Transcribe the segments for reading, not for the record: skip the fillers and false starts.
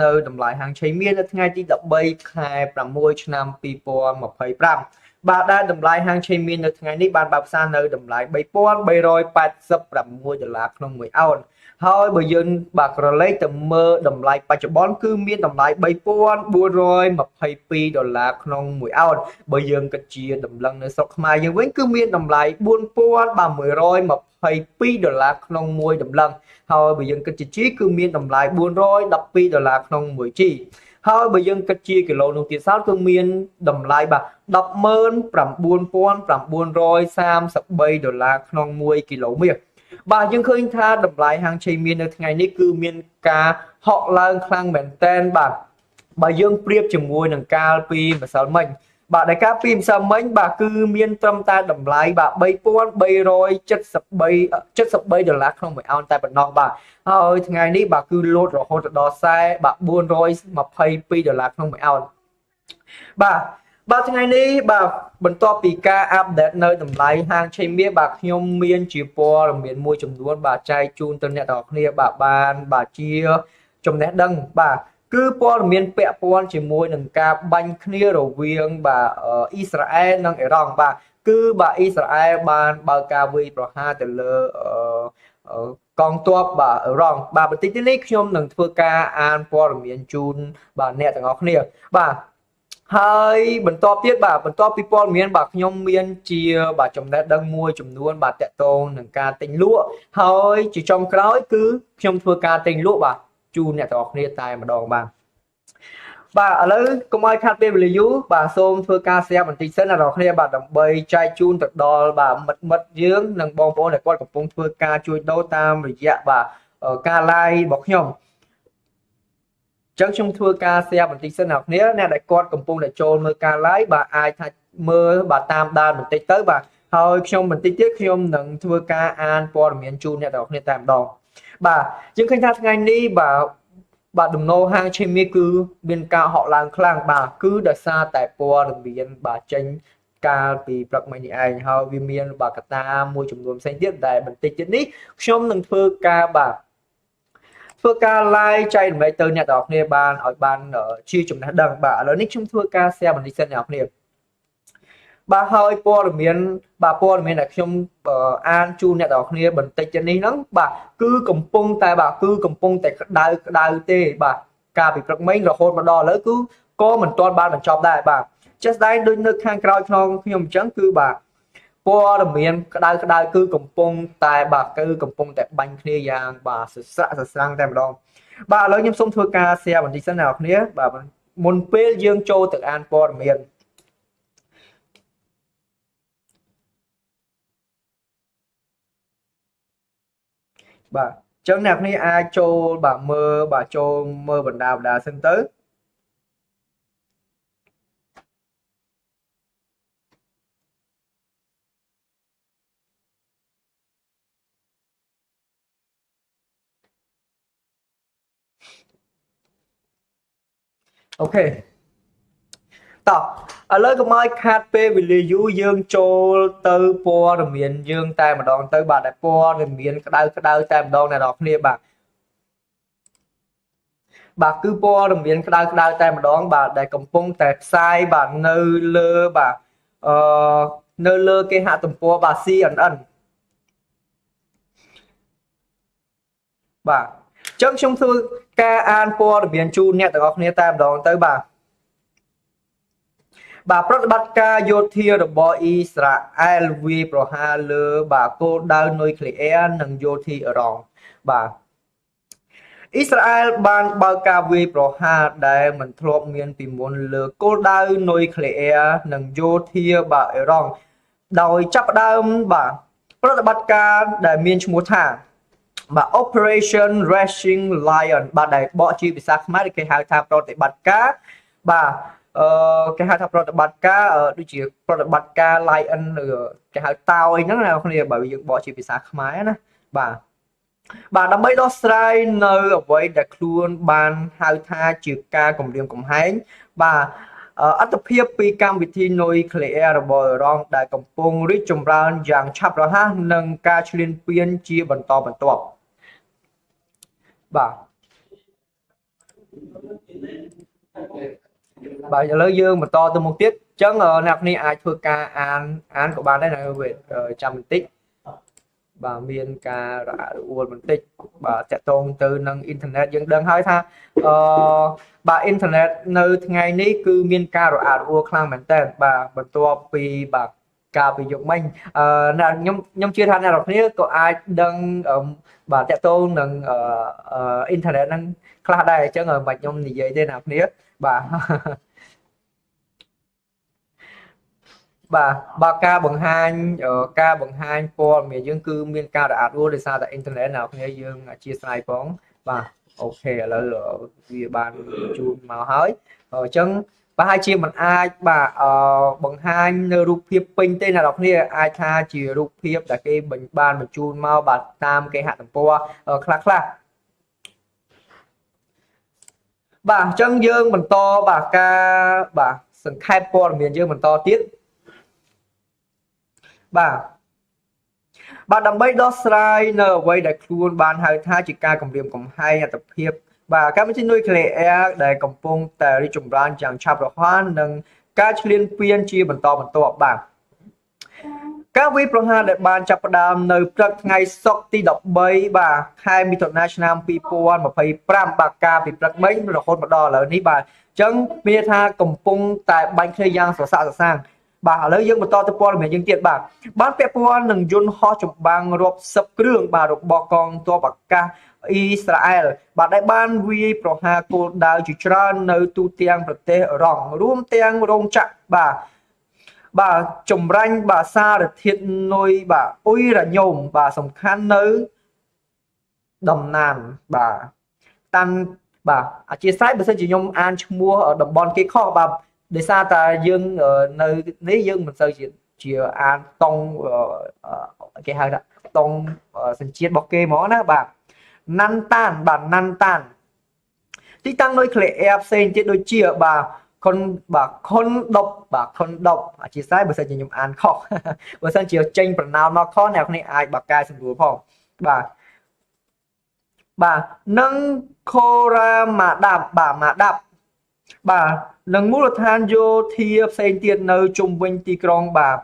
នៅតម្លៃហាងឆេងមាននៅថ្ងៃទី13ខែ6ឆ្នាំ2025បាទដែលតម្លៃហាងឆេងមាននៅថ្ងៃនេះបានបើកផ្សារនៅតម្លៃ$386ក្នុង1អោនហើយបើយើងបាទក្រឡេកទៅមើលតម្លៃបច្ចុប្បន្នគឺមានតម្លៃ$3,422ក្នុង1អោនបើយើងគិតជាតម្លឹងនៅស្រុកខ្មែរយើងវិញគឺមានតម្លៃ$4,122ក្នុង1តម្លឹងហើយបើយើងគិតជាជីគឺមានតម្លៃ$412ក្នុង1ជីហើយបើយើងគិតជាគីឡូនោះទៀតសោតគឺមានតម្លៃបាទ$109,933ក្នុង1គីឡូមាសបាទយើងឃើញថាតម្លៃហាងឆេងមាននៅថ្ងៃនេះគឺមានការហក់ឡើងខ្លាំងមែនទែនបាទបើយើងប្រៀបជាមួយនឹងកាលពីម្សិលមិញបាទដែលកាលពីម្សិលមិញបាទគឺមានត្រឹមតែតម្លៃបាទ$3,373ក្នុង1អោនតែប៉ុណ្ណោះបាទហើយថ្ងៃនេះបាទគឺលោតរហូតដល់$422ក្នុង1អោនបាទថ្ងៃនេះបាទបន្ទាប់ពីការអាប់ដេតនៅតម្លៃហាងឆេងមាសបាទខ្ញុំមានជាព័ត៌មានមួយចំនួនបាទចែកជូនទៅអ្នកទាំងអស់គ្នាបាទជាចំណេះដឹងបាទគឺព័ត៌មានពាក់ព័ន្ធជាមួយនឹងការបាញ់គ្នារវាងបាទអ៊ីស្រាអែលនិងអ៊ីរ៉ង់បាទគឺបាទអ៊ីស្រាអែលបានបើកការវាយប្រហារទៅលើកងទ័ពបាទអ៊ីរ៉ង់បាទបន្តិចទៀតនេះខ្ញុំនឹងធ្វើការអានព័ត៌មានជូនបាទអ្នកទាំងអស់គ្នាបាទហើយបន្ទាប់ពីព័ត៌មានបាទខ្ញុំមានជាបាទចំណេះដឹងមួយចំនួនបាទតកតងនឹងការទិញលក់ហើយជាចុងក្រោយគឺខ្ញុំធ្វើការទិញលក់បាទជូនអ្នកទាំងអស់គ្នាតែម្ដងបាទឥឡូវកុំឲ្យខាត់ពេលវេលាយូរបាទសូមធ្វើការ share បន្តិចសិនអ្នកទាំងអស់គ្នាបាទដើម្បីចែកជូនទៅដល់បាទមិត្តយើងនិងបងប្អូនដែលគាត់កំពុងធ្វើការជួញដូរតាមរយៈបាទការ live របស់ខ្ញុំចឹងខ្ញុំធ្វើការ share បន្តិចសិនអ្នកគ្នាអ្នកដែលគាត់កំពុងតែចូលមើលការ live បាទអាចថាមើលបាទតាមដានបន្តិចទៅបាទហើយខ្ញុំបន្តិចទៀតខ្ញុំនឹងធ្វើការអានព័ត៌មានជូនអ្នកទាំងគ្នាតែម្ដងបាទយើងឃើញថាថ្ងៃនេះបាទដំណូរហាងឆេងមាសគឺមានការហក់ឡើងខ្លាំងបាទគឺដោយសារតែព័ត៌មានបាទចេញកាលពីព្រឹកមិញនេះឯងហើយវាមានបាទកត្តាមួយចំនួនផ្សេងទៀតដែលបន្តិចទៀតនេះខ្ញុំនឹងធ្វើការ live ចែករំលែកទៅអ្នកទាំងអស់គ្នាបានឲ្យបានជាចំណេះដឹងបាទឥឡូវនេះខ្ញុំធ្វើការ share បន្តិចសិនអ្នកទាំងអស់គ្នាបាទហើយព័ត៌មានដែលខ្ញុំអានជូនអ្នកទាំងអស់គ្នាបន្តិចទៀតនេះហ្នឹងបាទគឺកំពុងតែក្តៅទេបាទកាលពីព្រឹកមិញរហូតមកដល់ឥឡូវគឺក៏មិនទាន់បានបញ្ចប់ដែរបាទជាក់ស្ដែងដូចនៅខាងក្រោយខ្នងខ្ញុំអញ្ចឹងគឺបាទព័ត៌មានក្តៅគឺកំពុងតែបាញ់គ្នាយ៉ាងបាទសស្រាំងតែម្ដងបាទឥឡូវខ្ញុំសូមធ្វើការ share បន្តិចសិនអ្នកនរគ្នាបាទមុនពេលយើងចូលទៅអានព័ត៌មានបាទអញ្ចឹងអ្នកនរគ្នាអាចចូលបាទមើលបណ្ដាសិនទៅអូខេតោះឥឡូវកុំឲ្យខាតពេលវេលាយូរយើងចូលទៅព័ត៌មានយើងតែម្ដងទៅបាទដែលព័ត៌មានក្តៅតែម្ដងអ្នកនរគ្នាបាទគឺព័ត៌មានក្តៅតែម្ដងបាទដែលកំពុងតែផ្សាយបាទនៅលើបាទនៅលើគេហទំព័របាទ CNN បាទអញ្ចឹងខ្ញុំធ្វើការអានព័ត៌មានជូនអ្នកទាំងអស់គ្នាតែម្ដងទៅបាទប្រតិបត្តិការយោធារបស់អ៊ីស្រាអែលវាយប្រហារលើបាទគោលដៅនុយក្លេអ៊ែរនិងយោធាអ៊ីរ៉ង់បាទអ៊ីស្រាអែលបានបើកការវាយប្រហារដែលមិនធ្លាប់មានពីមុនលើគោលដៅនុយក្លេអ៊ែរនិងយោធាបាទអ៊ីរ៉ង់ដោយចាប់ផ្ដើមបាទប្រតិបត្តិការដែលមានឈ្មោះថាបាទ Operation Raging Lion បាទដែលបកជាភាសាខ្មែរគេហៅថាប្រតិបត្តិការបាទគេហៅថាប្រតិបត្តិការដូចជាប្រតិបត្តិការ Lion គេហៅតោយហ្នឹងណាគ្នាបើយើងបកជាភាសាខ្មែរណាបាទដើម្បីដោះស្រាយនៅអ្វីដែលខ្លួនបានហៅថាជាការគំរាមកំហែងបាទអត្តភាពពីកម្មវិធីនុយក្លេអ៊ែររបស់អ៊ីរ៉ង់ដែលកំពុងរីកចម្រើនយ៉ាងឆាប់រហ័សនិងការឈ្លានពានជាបន្តបន្ទាប់បាទ bà lớn dương mà to từ một tiết chẳng ở nạp ni ai thưa ca án của bạn đấy là về trăm tích bà miền ca đã uốn mình tích bà sẽ tôn từ nâng internet dân đơn hơi tha bà internet nơi ngày ní cứ miền ca rồi uốn khang mình tên bà bật to pi bà ca pi dục mình là nhóm chưa thành nào đọcนี้có ai đăng bà sẽ tôn nâng internet nâng khá đây chứ người bạch nhóm gì vậy thế nàoนี้bà bà ca bằng hai ca bằng hai po miền dương cư miền ca đã đua để sao tại internet nào nghe dương chia sẻ bóng bà ok là lựa vì bạn chuột màu hói chân bà hai chia mình ai bà bằng hai nơi rụp hiệp pin tên là đọc nghe ai tha chỉ rụp hiệp là cái bệnh ban mình chuột màu bà tam cái hạt po khác khác bà chân dương mình to bà ca bà sừng khai po miền dương mình to tiết bà đâm bấy đó sai nở quay đại khuôn bàn hai tha chỉ ca cầm điểm cầm hai tập hiệp bà các mấy nuôi khỏe để cầm pung tại đi trồng ran chẳng chạp được hoa nâng các liên phiên chia bằng to bà các vị pro ha để bàn chập đàm nơi trật ngày sọc ti đọc bấy bà hai mươi tuần national people mà phải pram bà ca bị trật mấy rồi hôn một đò là ní bà chân bia tha cầm pung tại bánh thời gian sửa sang bà lấy dương một to tới pol miền dương tiệt bà bán pẹp pol nâng yun ho chụp băng rộp sập đường bà rộp bò con to bạc ca Israel bà đại ban vi pro ha cô đào chỉ cho nơi tu tiangประเทศ rong ร่วม tiang โรงจักรbà trồng ranh bà xa được thiện nuôi bà ôi là nhôm bà sòng khăn nơi đầm nàn bà tan bà chia sẻ bữa chỉ nhôm an mua ở đầm bon cái kho bà để sao ta dương ở nơi lý dương mình sơ chỉ an tông cái hàng đó tông sinh chiết bọc kê món đó bà năn tan tí tăng đôi khỏe ép sen trên đôi chia bà con độc chỉ sai bữa sau chỉ nhung an khó bữa sau chiều tranh phần nào nó khó nào này ai bà cai xong rồi phong bà nâng khora mà đạp bà nâng mũ than vô thi sen tiền nơi trung quanh tì krong bà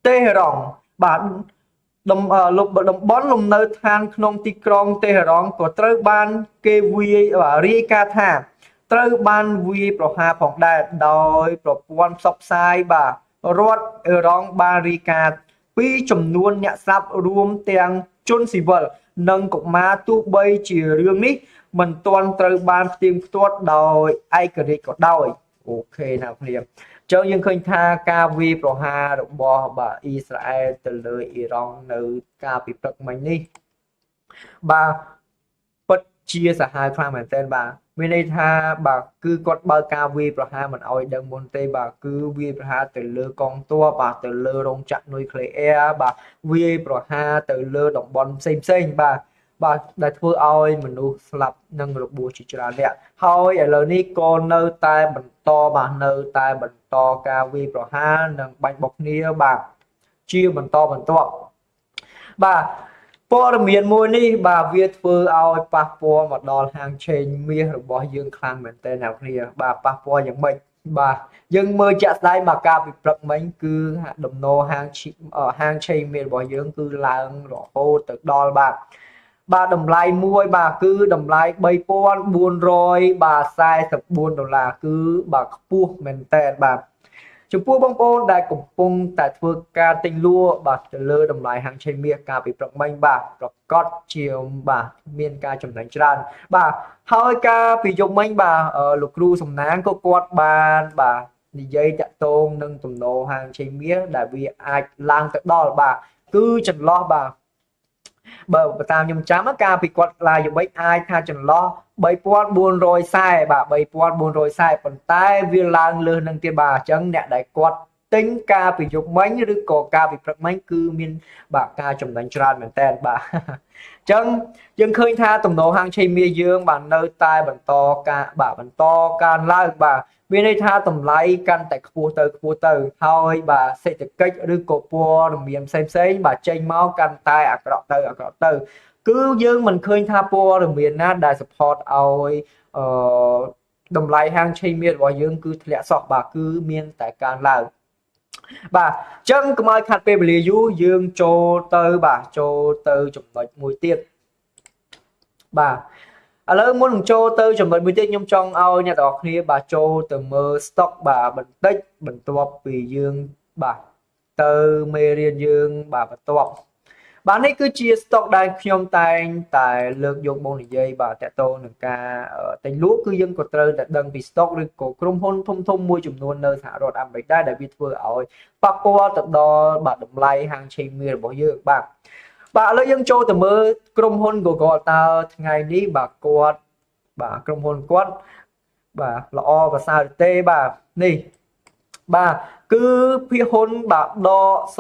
tê rong bà đồng lục đồng bón lùm nơi than nông tì krong tê rong của trơ ban kê vui và ri ca thà trơ ban vui pro ha phòng đại đòi pro quan sọc sai bà rót rong ba ri ca pi chùm nuôn nhạ sắp rùm tiền chôn xì vợ nâng cục má tu bay chỉ riêng ní mình toàn từ ban tìm tuốt đòi ai cần đi có đòi ok nào liền cho những khơi tha ca vi pro ha động bò bà Israel từ lời Iran nữ ca bị bật mình đi bà bất chia sẻ hai pha mình tên bà bên đây tha bà cứ có bao ca vi pro ha mình oi đừng môn tây bà cứ vi pro ha từ lơ con tua bà từ lơ rong chặt nuôi khỏe bà vi pro ha từ lơ động bon xem bà đã thưa oi mình nu slap nâng được bùa chỉ ra nè thôi ở lời ní con nơi tai mình to bà nơi tai mình to ca vi pro ha nâng bánh bọc nia bà chia mình to bà po miền mùa ní bà viết thưa oi passport một đòn hàng trên mía rồi bỏ dương khang mình tên nào kia bà passport những mình bà dương mơ chặt đây mà ca bị bật mấy cứ đồng nô hàng ở hàng trên miền bỏ dương cứ làng rõ ô từ đo bà đồng lai mua bà cứ đồng lai bay pon buôn rồi bà sai tập buôn đồng là cứ bà pu mình tên bà chúng pu bông ôn đại cùng pung tại phương ca tinh lua bà lơ đồng lai hàng trên miệng ca bị bật mấy bà rồi cót chiều bà miền ca chấm đánh tràn bà hơi ca bị dùng mấy bà ở lục ru sầm náng có quạt bà đi dây chặt tôn nâng tùm nô hàng trên miệng đại vì ai lang tự đo bà cứ chừng lo bà tao nhung chám ca bị quật là dùng bấy ai tha chừng lo bấy pon buồn rồi sai bà bấy pon buồn rồi sai phần tai viên lang lơ nâng tiền bà chân nè đại quật tính ca bị dục mấy đứa có ca bị bật mấy cứ miên bà ca chồng đánh tràn mình tên bà chân dân khơi tha tùm nổ hàng chơi mía dương bà nơi tai bản to ca bà bản to can la bà bên đây tha tùm lấy căn tại khu từ thôi bà sẽ thực cách đứa cổ po đồng miền xem bà tranh máu căn tai à cọ từ cứ dương mình khơi tha po đồng miền na đại support oi តម្លៃហាងឆេងមានរបស់យើងគឺធ្លាក់សោះបាទគឺមានតែកើនឡើងបាទអញ្ចឹងកុំឲ្យខាត់ពេលវេលាយូរយើងចូលទៅបាទចូលទៅចំណុចមួយទៀតបាទឥឡូវមុននឹងចូលទៅចំណុចមួយទៀតខ្ញុំចង់ឲ្យអ្នកទាំងអស់គ្នាបាទចូលទៅមើល stock បាទបន្តិចបន្ទាប់ពីយើងបាទទៅមេរៀនយើងបាទបន្ទាប់បាទនេះគឺជា stock ដែលខ្ញុំតែងតែលើកយកមកនិយាយបាទតកតងនឹងការទិញលក់គឺយើងក៏ត្រូវតែដឹងពី stock ឬក៏ក្រុមហ៊ុនធំមួយចំនួននៅសហរដ្ឋអាមេរិកដែរដែលវាធ្វើឲ្យប៉ះពាល់ទៅដល់បាទតម្លៃហាងឆេងមីរបស់យើងបាទឥឡូវយើងចូលទៅមើលក្រុមហ៊ុន Google តើថ្ងៃនេះបាទគាត់បាទក្រុមហ៊ុនគាត់បាទល្អប្រសើរទេបាទនេះបាទគឺភាគហ៊ុនបាទដក 0.93%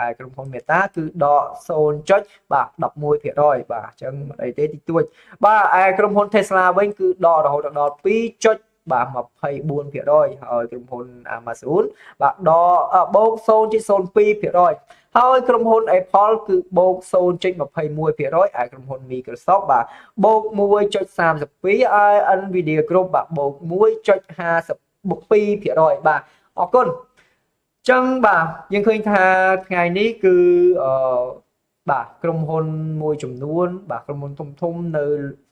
ឯក្រុមហ៊ុន Meta គឺដក 0. បាទ 11% បាទអញ្ចឹងមិនអីទេតិចតួចបាទឯក្រុមហ៊ុន Tesla វិញគឺដករហូតដល់ 2. បាទ 24% ហើយក្រុមហ៊ុន Amazon បាទដកបូក 0.02% ហើយក្រុមហ៊ុន Apple គឺបូក 0.21% ឯក្រុមហ៊ុន Microsoft បាទបូក 1.32 ហើយ Nvidia Group បាទបូក 1.52% បាទអរគុណអញ្ចឹងបាទយើងឃើញថាថ្ងៃនេះគឺបាទក្រុមហ៊ុនមួយចំនួនបាទក្រុមហ៊ុនធំនៅ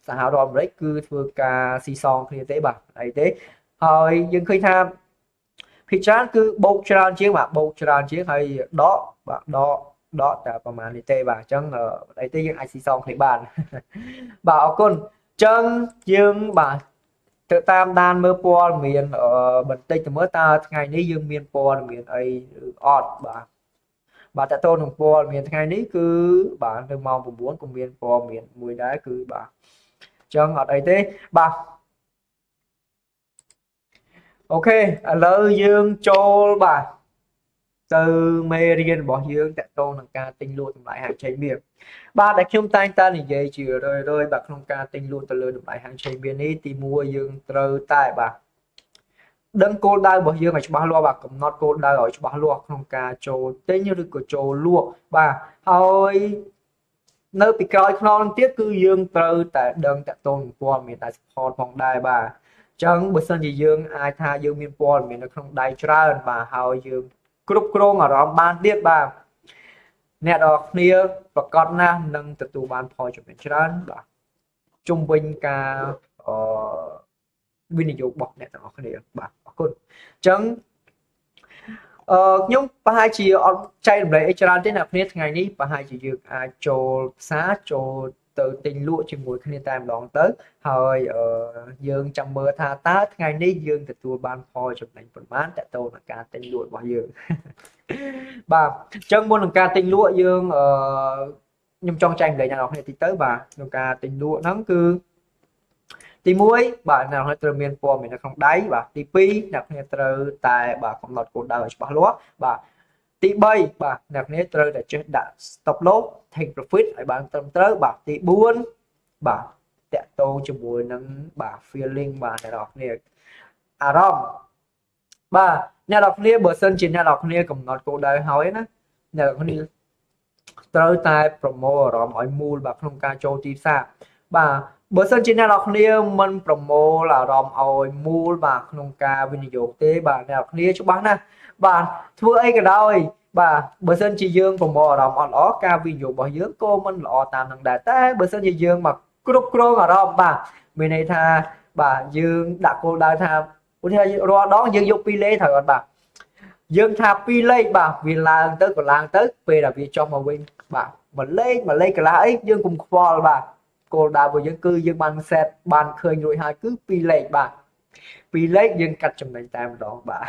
សហរដ្ឋអាមេរិកគឺធ្វើការស៊ីសងគ្នាទេបាទអីទេហើយយើងឃើញថាភាគច្រើនគឺបូកច្រើនជាងបាទបូកច្រើនជាងហើយដកបាទដកតែប្រហែលនេះទេបាទអញ្ចឹងអីទេយើងអាចស៊ីសងគ្នាបានបាទអរគុណអញ្ចឹងយើងបាទទៅតាមដានមើលព័ត៌មានបន្តិចទៅមើលតើថ្ងៃនេះយើងមានព័ត៌មានអីឬអត់បាទតើតើនឹងព័ត៌មានថ្ងៃនេះគឺបាទនៅម៉ោង 9 ក៏មានព័ត៌មានមួយដែរគឺបាទអញ្ចឹងអត់អីទេបាទអូខេឥឡូវយើងចូលបាទទៅមេរៀនរបស់យើងតកតងនឹងការទិញលក់តម្លៃហាងឆេងមានបាទដែលខ្ញុំតែងតែនិយាយជារឿយៗបាទក្នុងការទិញលក់ទៅលើតម្លៃហាងឆេងមាននេះទី1យើងត្រូវតែបាទដឹងគោលដៅរបស់យើងឲ្យច្បាស់លាស់បាទកំណត់គោលដៅឲ្យច្បាស់លាស់ក្នុងការចូលទិញឬក៏ចូលលក់បាទហើយនៅពីក្រោយខ្នងទៀតគឺយើងត្រូវតែដឹងតកតងនឹងព័ត៌មានដែល support ផងដែរបាទអញ្ចឹងបើសិនជាយើងអាចថាយើងមានព័ត៌មាននៅក្នុងដៃច្រើនបាទហើយយើងគ្រប់គ្រងអារម្មណ៍បានទៀតបាទអ្នកនរគ្នាប្រកាសណាស់នឹងទទួលបានផលចំណេញច្រើនបាទជុំវិញការវិនិយោគរបស់អ្នកទាំងអស់គ្នាបាទអរគុណអញ្ចឹងខ្ញុំប្រហែលជាអត់ចែករំលែកអីច្រើនទេអ្នកគ្នាថ្ងៃនេះប្រហែលជាយើងអាចចូលផ្សារចូលទៅទិញលក់ជាមួយគ្នាតែម្ដងទៅហើយយើងចាំមើលថាតើថ្ងៃនេះយើងទទួលបានផលចំណេញប៉ុន្មានតទៅនឹងការទិញលក់របស់យើងបាទអញ្ចឹងមុននឹងការទិញលក់យើងខ្ញុំចង់ចែកម្លែកអ្នកនរគ្នាតិចទៅបាទក្នុងការទិញលក់ហ្នឹងគឺទី1បាទអ្នកនរត្រូវមានព័ត៌មាននៅក្នុងដៃបាទទី2អ្នកគ្នាត្រូវតែបាទកំណត់គោលដៅឲ្យច្បាស់លាស់បាទទី3បាទអ្នកគ្នាត្រូវតែចេះដាក់ stop loss take profit ឲ្យបានត្រឹមត្រូវបាទទី4បាទតាក់ទងជាមួយនឹងបាទ feeling បាទអ្នកនរគ្នាអារម្មណ៍បាទអ្នកនរគ្នាបើសិនជាអ្នកនរគ្នាកំណត់គោលដៅហើយណាអ្នកនរគ្នាត្រូវតែប្រមូលអារម្មណ៍ឲ្យមូលបាទក្នុងការចូលទីផ្សារបាទបើសិនជាអ្នកនរគ្នាមិនប្រមូលអារម្មណ៍ឲ្យមូលបាទក្នុងការវិនិយោគទេបាទអ្នកនរគ្នាច្បាស់ណាស់បាទធ្វើអីក៏ដោយបាទបើសិនជាយើងប្រមូលអារម្មណ៍អត់ល្អការវិនិយោគរបស់យើងក៏មិនល្អតាមនឹងដែរតែបើសិនជាយើងមកគ្រប់គ្រងអារម្មណ៍បាទមានន័យថាបាទយើងដាក់គោលដៅថាឧទាហរណ៍រាល់ដងយើងយក2លេខត្រូវអត់បាទយើងថា2លេខបាទវាឡើងទៅក៏ឡើងទៅពេលដែលវាចុះមកវិញបាទមួយលេខកន្លះអីយើងកុំខ្វល់បាទគោលដៅរបស់យើងគឺយើងបាន set បានឃើញរួចហើយគឺ2លេខបាទ2លេខយើងកាត់ចំណេញតែម្ដងបាទ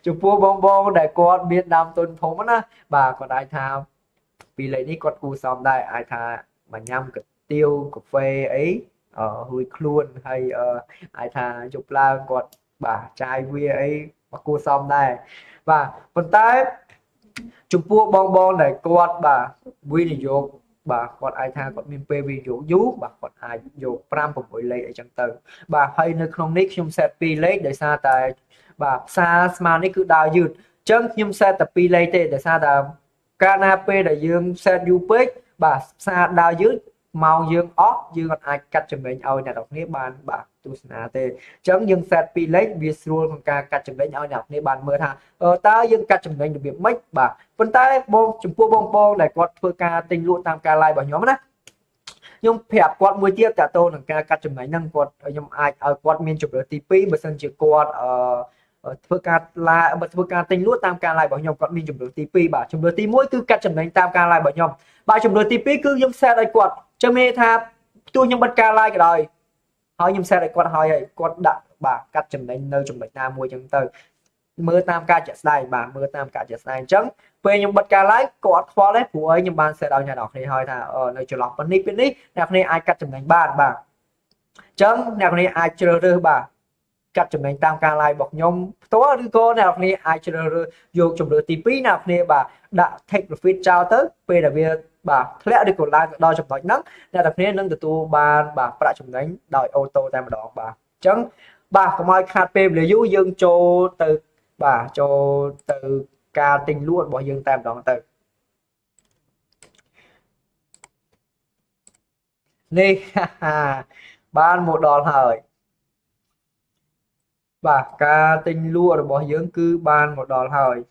ចំពោះបងដែលគាត់មានដើមទុនធំណាបាទគាត់អាចថា2លេខនេះគាត់គួរសមដែរអាចថាមកញ៉ាំកាទៀវកាហ្វេអីរួចខ្លួនហើយអាចថាយប់ឡើងគាត់បាទចាយវាអីមកគួរសមដែរបាទប៉ុន្តែចំពោះបងដែលគាត់បាទវិនិយោគបាទគាត់អាចថាគាត់មានពេលវិនិយោគយូរបាទគាត់អាចយក5 6លេខអីចឹងទៅបាទហើយនៅក្នុងនេះខ្ញុំ set 2លេខដោយសារតែបាទផ្សារស្មើនេះគឺដើរយឺតអញ្ចឹងខ្ញុំ set តែ2លេខទេដោយសារតែកាលណាពេលដែលយើង set យូរពេកបាទផ្សារដើរយឺត mau dương off dương còn ai cắt chấm đánh ao nhà đọc nếp bàn bà tu sna tê chấm dương set pi lấy vi srul con ca cắt chấm đánh ao nhà đọc nếp bàn mơ tha ta dương cắt chấm đánh được việc mấy bà phân tay bông chấm pua bông bông này quạt phơi ca tinh lụa tam ca lai bảo nhóm đó nhưng phẹp quạt mùi tiết cả tô thằng ca cắt chấm đánh năng quạt nhưng ai quạt miền chụp được tivi bờ sân chỉ quạt phơi ca lai phơi ca tinh lụa tam ca lai bảo nhóm quạt miền chụp được tivi bà chụp được tivi mỗi cứ cắt chấm đánh tam ca lai bảo nhóm bà chụp được tivi cứ dương xe đây quạt cho mê tha tôi nhưng bất ca lai cái đời hỏi nhưng xe lại quạt hỏi quạt đặt bà cắt chấm đánh nơi chụp đánh nam mùi chân từ mưa tam ca chạy sai bà mưa tam ca chạy sai trắng về nhưng bất ca lái quạt khoa đấy của ấy nhưng bạn sẽ đào nhà đọc thì hỏi thà nơi chỗ lọc bên ní nạp này ai cắt chấm đánh bàn bà trắng nạp này ai chơi rơ bà cắt chấm đánh tam ca lai bọc nhôm tối đi cô nạp này ai chơi rơ vô chụp được tivi nạp này bà đã take profit trao tới về là việc bà lẽ đi còn lại đòi chụp nói nắng là đặc biệt nâng từ tu bà đã chụp đánh đòi ô tô tam đó bà trắng bà có ai khát phê để dụ dương cho từ bà cho từ ca tình luôn bỏ dương tam đó từ nè ban một đòn hời bà ca tình luôn bỏ dương cứ ban một đòn hời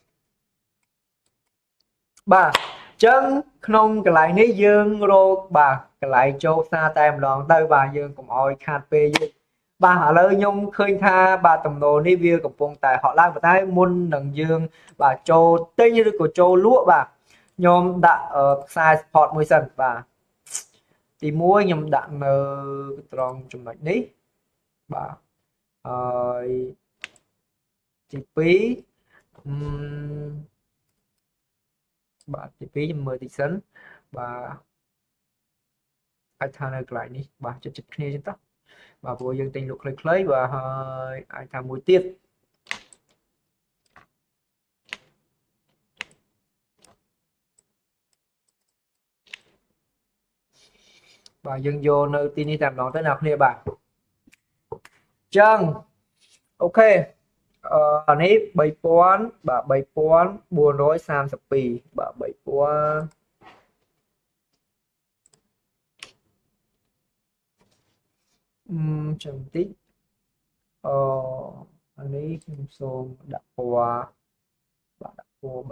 bà chân không cái lại ní dương rô bà cái lại cho xa tam đòn tới bà dương cũng oi khát phê dương bà họ lời nhung khơi tha bà tầm đồ ní viên của vùng tại họ lang và thái môn nâng dương bà cho tên như của châu lúa bà nhôm đã ở sai sport mười sân bà thì mua nhôm đạn tròn chùm mạch ní bà chi phí bà chi phí 10 tỷ sân bà ai tha nơi lại ní bà cho chụp kia trên tóc bà vô dân tình lục lấy và ai tham mối tiết bà dân vô nơi tin đi làm đó tới nào nè bà chân ok này 3000 bà 3432bà 3000ចាំតិចអានេះខ្ញុំសូមដាក់ពណ៌បាទដាក់ពណ៌3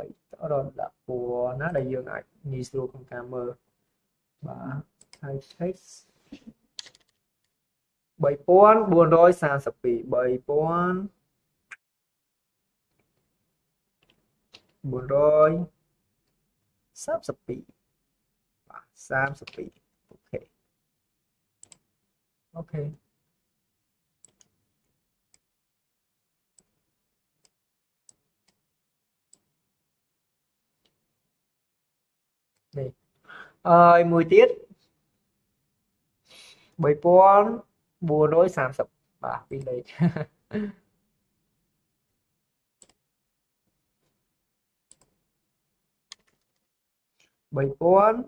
ដល់ដាក់ពណ៌ណាដែលយើងអាចងាយស្រួលក្នុងការមើលបាទហើយ text 3432 32 ok đây mùi tiết 3430បាទពីលេខ3430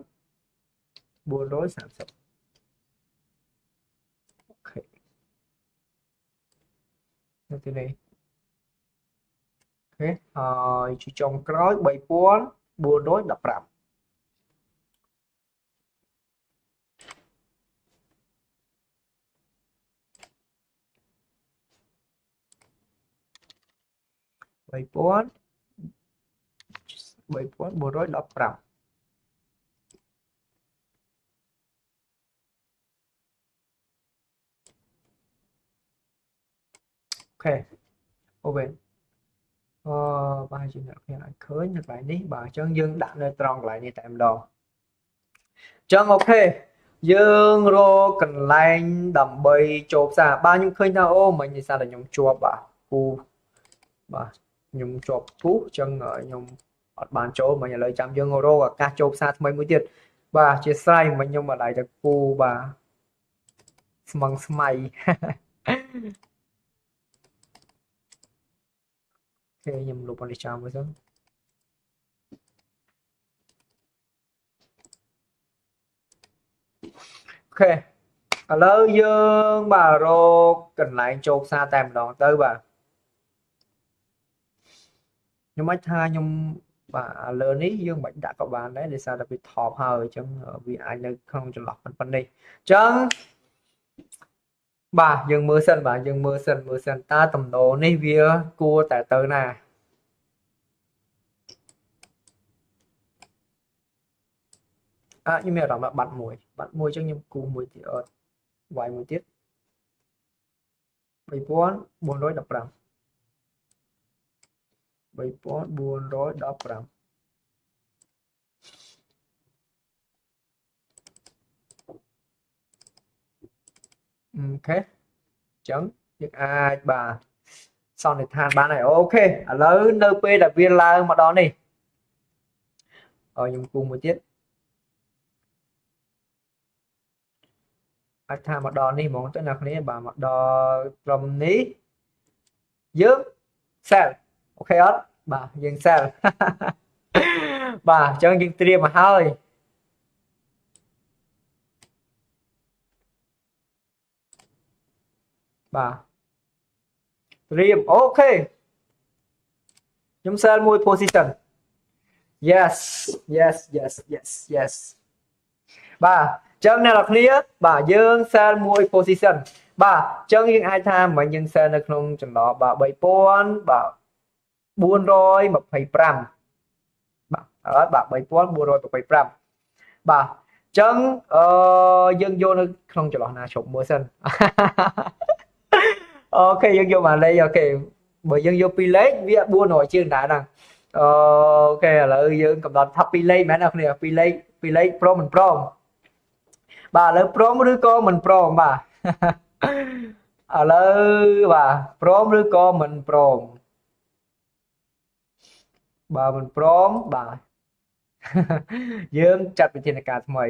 như thế này ok chỉ trong cái 3415 3415 ok open bà chỉ nhận lại khơi nhật lại đi bà chân dương đặt nơi tròn lại như tạm đồ chân ok dương rô cần lanh đầm bay chộp xa ba nhung khơi nào ô mình thì sao là nhung chua bà nhung chộp phú chân ở nhung bàn chỗ mà nhà lời chạm dương rô và ca chộp xa mấy mũi tiệt bà chia sai mình nhưng mà lại được phu bà măng smay ok nhầm lục vào để chạm với xong ok lỡ dương bà rô cần lại chốt xa tạm đó tới bà nhưng mà tha nhưng bà lớn ý dương bệnh đã có bạn đấy để sao là bị thọp hơi chứ vì ai nơi không cho lọc phần đi chân bà dương mưa sân bà dương mưa sân ta tầm đồ ní vía cua tại tới nè à nhưng mà đó là bạn mùi chứ nhưng cua mùi thì ở vài mùi tiết bảy bốn bốn rối đập răng bảy bốn rối đập răng ok chấm những ai bà sau này than bán này ok ở lớn np là viên la mà đó đi ở những cùng một tiết ai than mà đo đi món tới nào này bà mà đo rồng ní dưỡng sao ok hết bà dừng sao bà cho những tiền mà hơi bà Dream ok nhóm sell môi position yes yes yes yes yes bà chân này là clear bà dương sell môi position bà chân những ai tham mà nhưng sellនៅក្នុងចំណោះbà3000bà 425បាទអត់បាទ 3425 បាទអញ្ចឹងយើងយកនៅក្នុងចន្លោះណាជប់មើលសិនអូខេយើងយកមកលេខអូខេបើយើងយក2លេខវា400ជាងដែរហ្នឹងអូខេឥឡូវយើងកំណត់ថា2លេខមែនអត់គ្នា2លេខព្រមមិនព្រមបាទឥឡូវព្រមឬក៏មិនព្រមបាទឥឡូវបាទព្រមឬក៏មិនព្រមបើមិនព្រមបាទយើងចាត់វិធានការថ្មី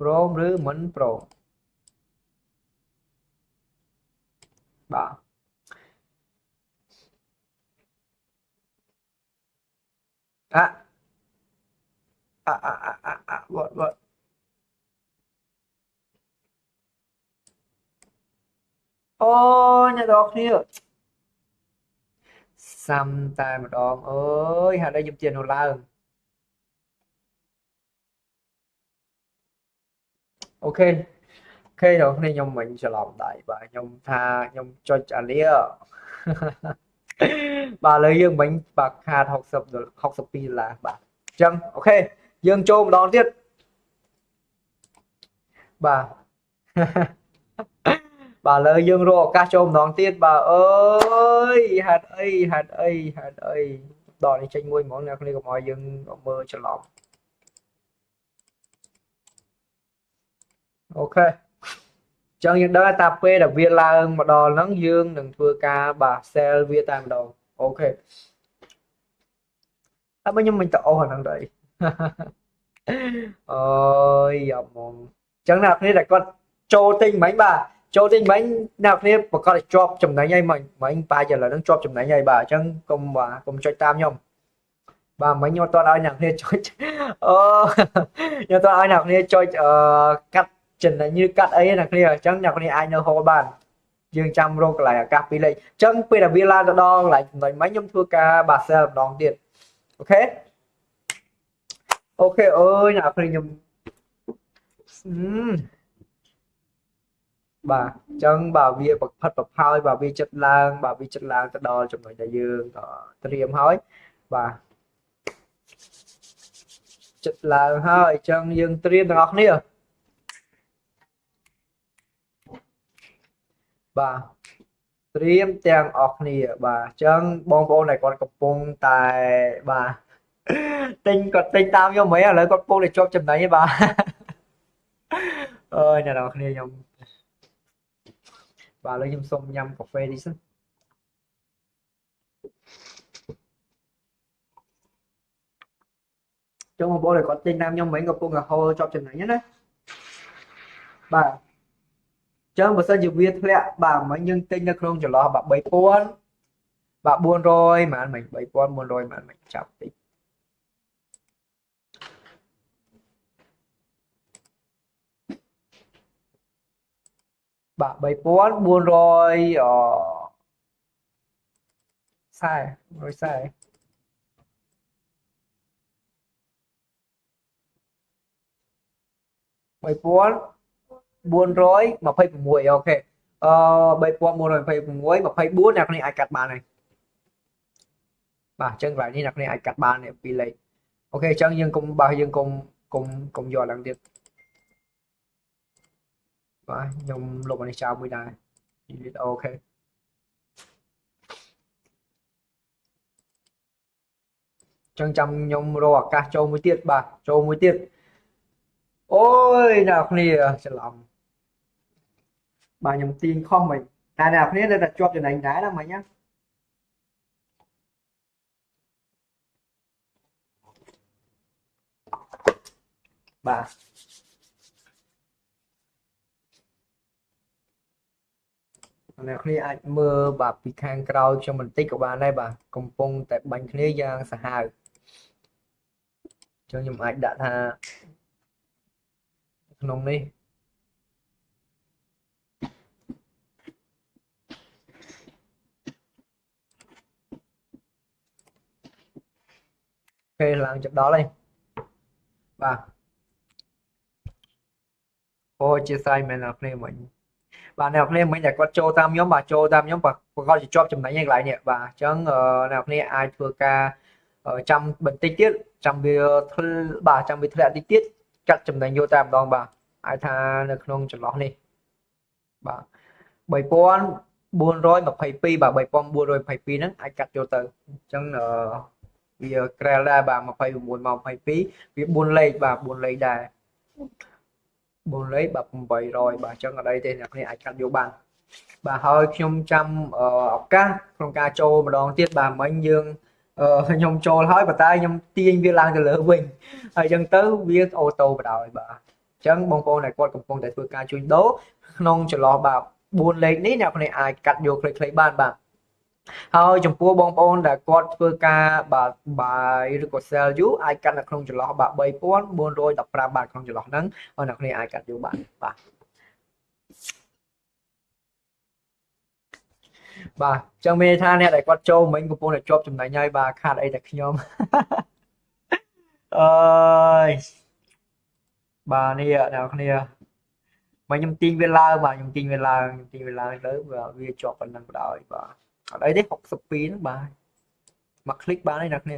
ព្រមឬមិនព្រមបាទវត្តអូអ្នកនរគ្នាសាំតែម្ដងអើយហេតុអីខ្ញុំជិះនោះឡើងអូខេអូខេដល់គ្នាខ្ញុំមិញច្រឡំដៃបាទខ្ញុំថាខ្ញុំចុចអានេះបាទឥឡូវយើងមិញបាទខាត$62បាទអញ្ចឹងអូខេយើងចូលម្ដងទៀតបាទបាទឥឡូវយើងរកឱកាសចូលម្ដងទៀតបាទអើយហេតុអីដល់នេះចេញមួយហ្មងអ្នកគ្នាកុំឲ្យយើងមើលច្រឡំអូខេចឹងយើងដឹងថាពេលដែលវាឡើងមកដល់ហ្នឹងយើងនឹងធ្វើការបាទ sell វាតែម្ដងអូខេតែបើខ្ញុំមិនទៅអស់អាហ្នឹងទៅអើយយ៉ាប់ហ្មងចឹងអ្នកគ្នាដែលគាត់ចូលទិញមិញបាទចូលទិញមិញអ្នកគ្នាប្រកាសជាប់ចំណេញហើយមិញប៉ាចឥឡូវហ្នឹងជាប់ចំណេញហើយបាទអញ្ចឹងកុំចុចតាមខ្ញុំបាទមិញខ្ញុំអត់ឲ្យអ្នកគ្នាចុចអូខ្ញុំអត់ឲ្យអ្នកគ្នាចុចកាត់ចំណេញឬកាត់អីអ្នកគ្នាអញ្ចឹងអ្នកគ្នាអាចនៅហូលបានយើងចាំរកកន្លែងឱកាសពីរលេខអញ្ចឹងពេលដែលវាឡើងទៅដល់កន្លែងចំណេញមិញខ្ញុំធ្វើការបាទ sell ម្ដងទៀតអូខេអូខេអើយអ្នកគ្នាខ្ញុំបាទអញ្ចឹងបាទវាប្រផិតប្រផោយបាទវាចិត្តឡើងទៅដល់ចំណុចដែលយើងត្រៀមហើយបាទចិត្តឡើងហើយអញ្ចឹងយើងត្រៀមទាំងអស់គ្នាបាទត្រៀមទាំងអស់គ្នាបាទអញ្ចឹងបងប្អូនដែលគាត់កំពុងតែបាទទិញតាមខ្ញុំហ្មងឥឡូវគាត់កំពុងតែជាប់ចំណេញបាទអើយអ្នកនរគ្នាខ្ញុំបាទឥឡូវខ្ញុំសុំញ៉ាំកាហ្វេតិចសិនចុងបងប្អូនដែលគាត់ទិញតាមខ្ញុំមិញកំពុងតែហូរជាប់ចំណេញណាបាទចឹងបើសិនជាវាធ្លាក់បាទមិញយើងទិញនៅក្នុងចន្លោះបាទ3000បាទ400ហ្មងមិញ3400ហ្មងមិញចាប់តិច បាទ340040 3426 អូខេ3426 24អ្នកនេះអាចកាត់បានហើយបាទអញ្ចឹងកន្លែងនេះអ្នកនេះអាចកាត់បានពីរលេខអូខេអញ្ចឹងយើងកុំបើយើងកុំយកឡើងទៀតបាទខ្ញុំលុបអានេះចោលមួយដែរ delete អូខេចឹងចាំខ្ញុំរកឱកាសចូលមួយទៀតបាទចូលមួយទៀតអូយអ្នកគ្នាច្រឡំបាទខ្ញុំទាញខុសមិញតែអ្នកគ្នានៅតែជាប់ចំណេញដែរណាមិញណាបាទអ្នកគ្នាអាចមើលបាទពីខាងក្រោយខ្ញុំបន្តិចក៏បានដែរបាទកំពុងតែបាញ់គ្នាយ៉ាងសាហាវចឹងខ្ញុំអាចដាក់ថាក្នុងនេះពេលឡើងចដល់ហើយបាទអូជាស្អីមែនអ្នកគ្នាមិញបាទអ្នកគ្នាមិញតែគាត់ចូលតាមខ្ញុំបាទចូលតាមខ្ញុំបាទគាត់ជាប់ចំណេញឯកន្លែងនេះបាទអញ្ចឹងអ្នកគ្នាអាចធ្វើការចាំបន្តិចទៀតចាំវាបាទចាំវាធ្លាក់តិចទៀតកាត់ចំណេញយកតែម្ដងបាទអាចថានៅក្នុងចន្លោះនេះបាទ3422បាទ3422ហ្នឹងអាចកាត់យកទៅអញ្ចឹងវាក្រែលដែរបាទ29មក22វា4លេខបាទ4លេខដែរ4លេខបាទ800បាទអញ្ចឹងអត់អីទេអ្នកគ្នាអាចកាត់យកបានបាទហើយខ្ញុំចាំឱកាសក្នុងការចូលម្ដងទៀតបាទមិញយើងខ្ញុំចូលហើយប៉ុន្តែខ្ញុំទាញវាឡើងទៅលើវិញហើយអញ្ចឹងទៅវាអូតូបដ ாய் បាទអញ្ចឹងបងប្អូនដែលគាត់កំពុងតែធ្វើការជួញដូរក្នុងចន្លោះបាទ4លេខនេះអ្នកគ្នាអាចកាត់យកខ្លីៗបានបាទហើយចំពោះបងប្អូនដែលគាត់ធ្វើការបាទ buy ឬក៏ sell យូរអាចកាត់នៅក្នុងចន្លោះបាទ3415បាទក្នុងចន្លោះហ្នឹងហើយអ្នកគ្នាអាចកាត់យកបានបាទបាទចឹងមានថាអ្នកដែលគាត់ចូលមិញកំពុងតែជាប់ចំណេញហើយបាទខាតអីតែខ្ញុំអើយបាទនេះអ្នកគ្នាមកខ្ញុំទាញវាឡើងបាទខ្ញុំទាញវាឡើងទៅវាជាប់ប៉ុណ្ណឹងបណ្ដោយបាទអត់អីទេ62ហ្នឹងបាទមកคลิกបានហើយអ្នកគ្នា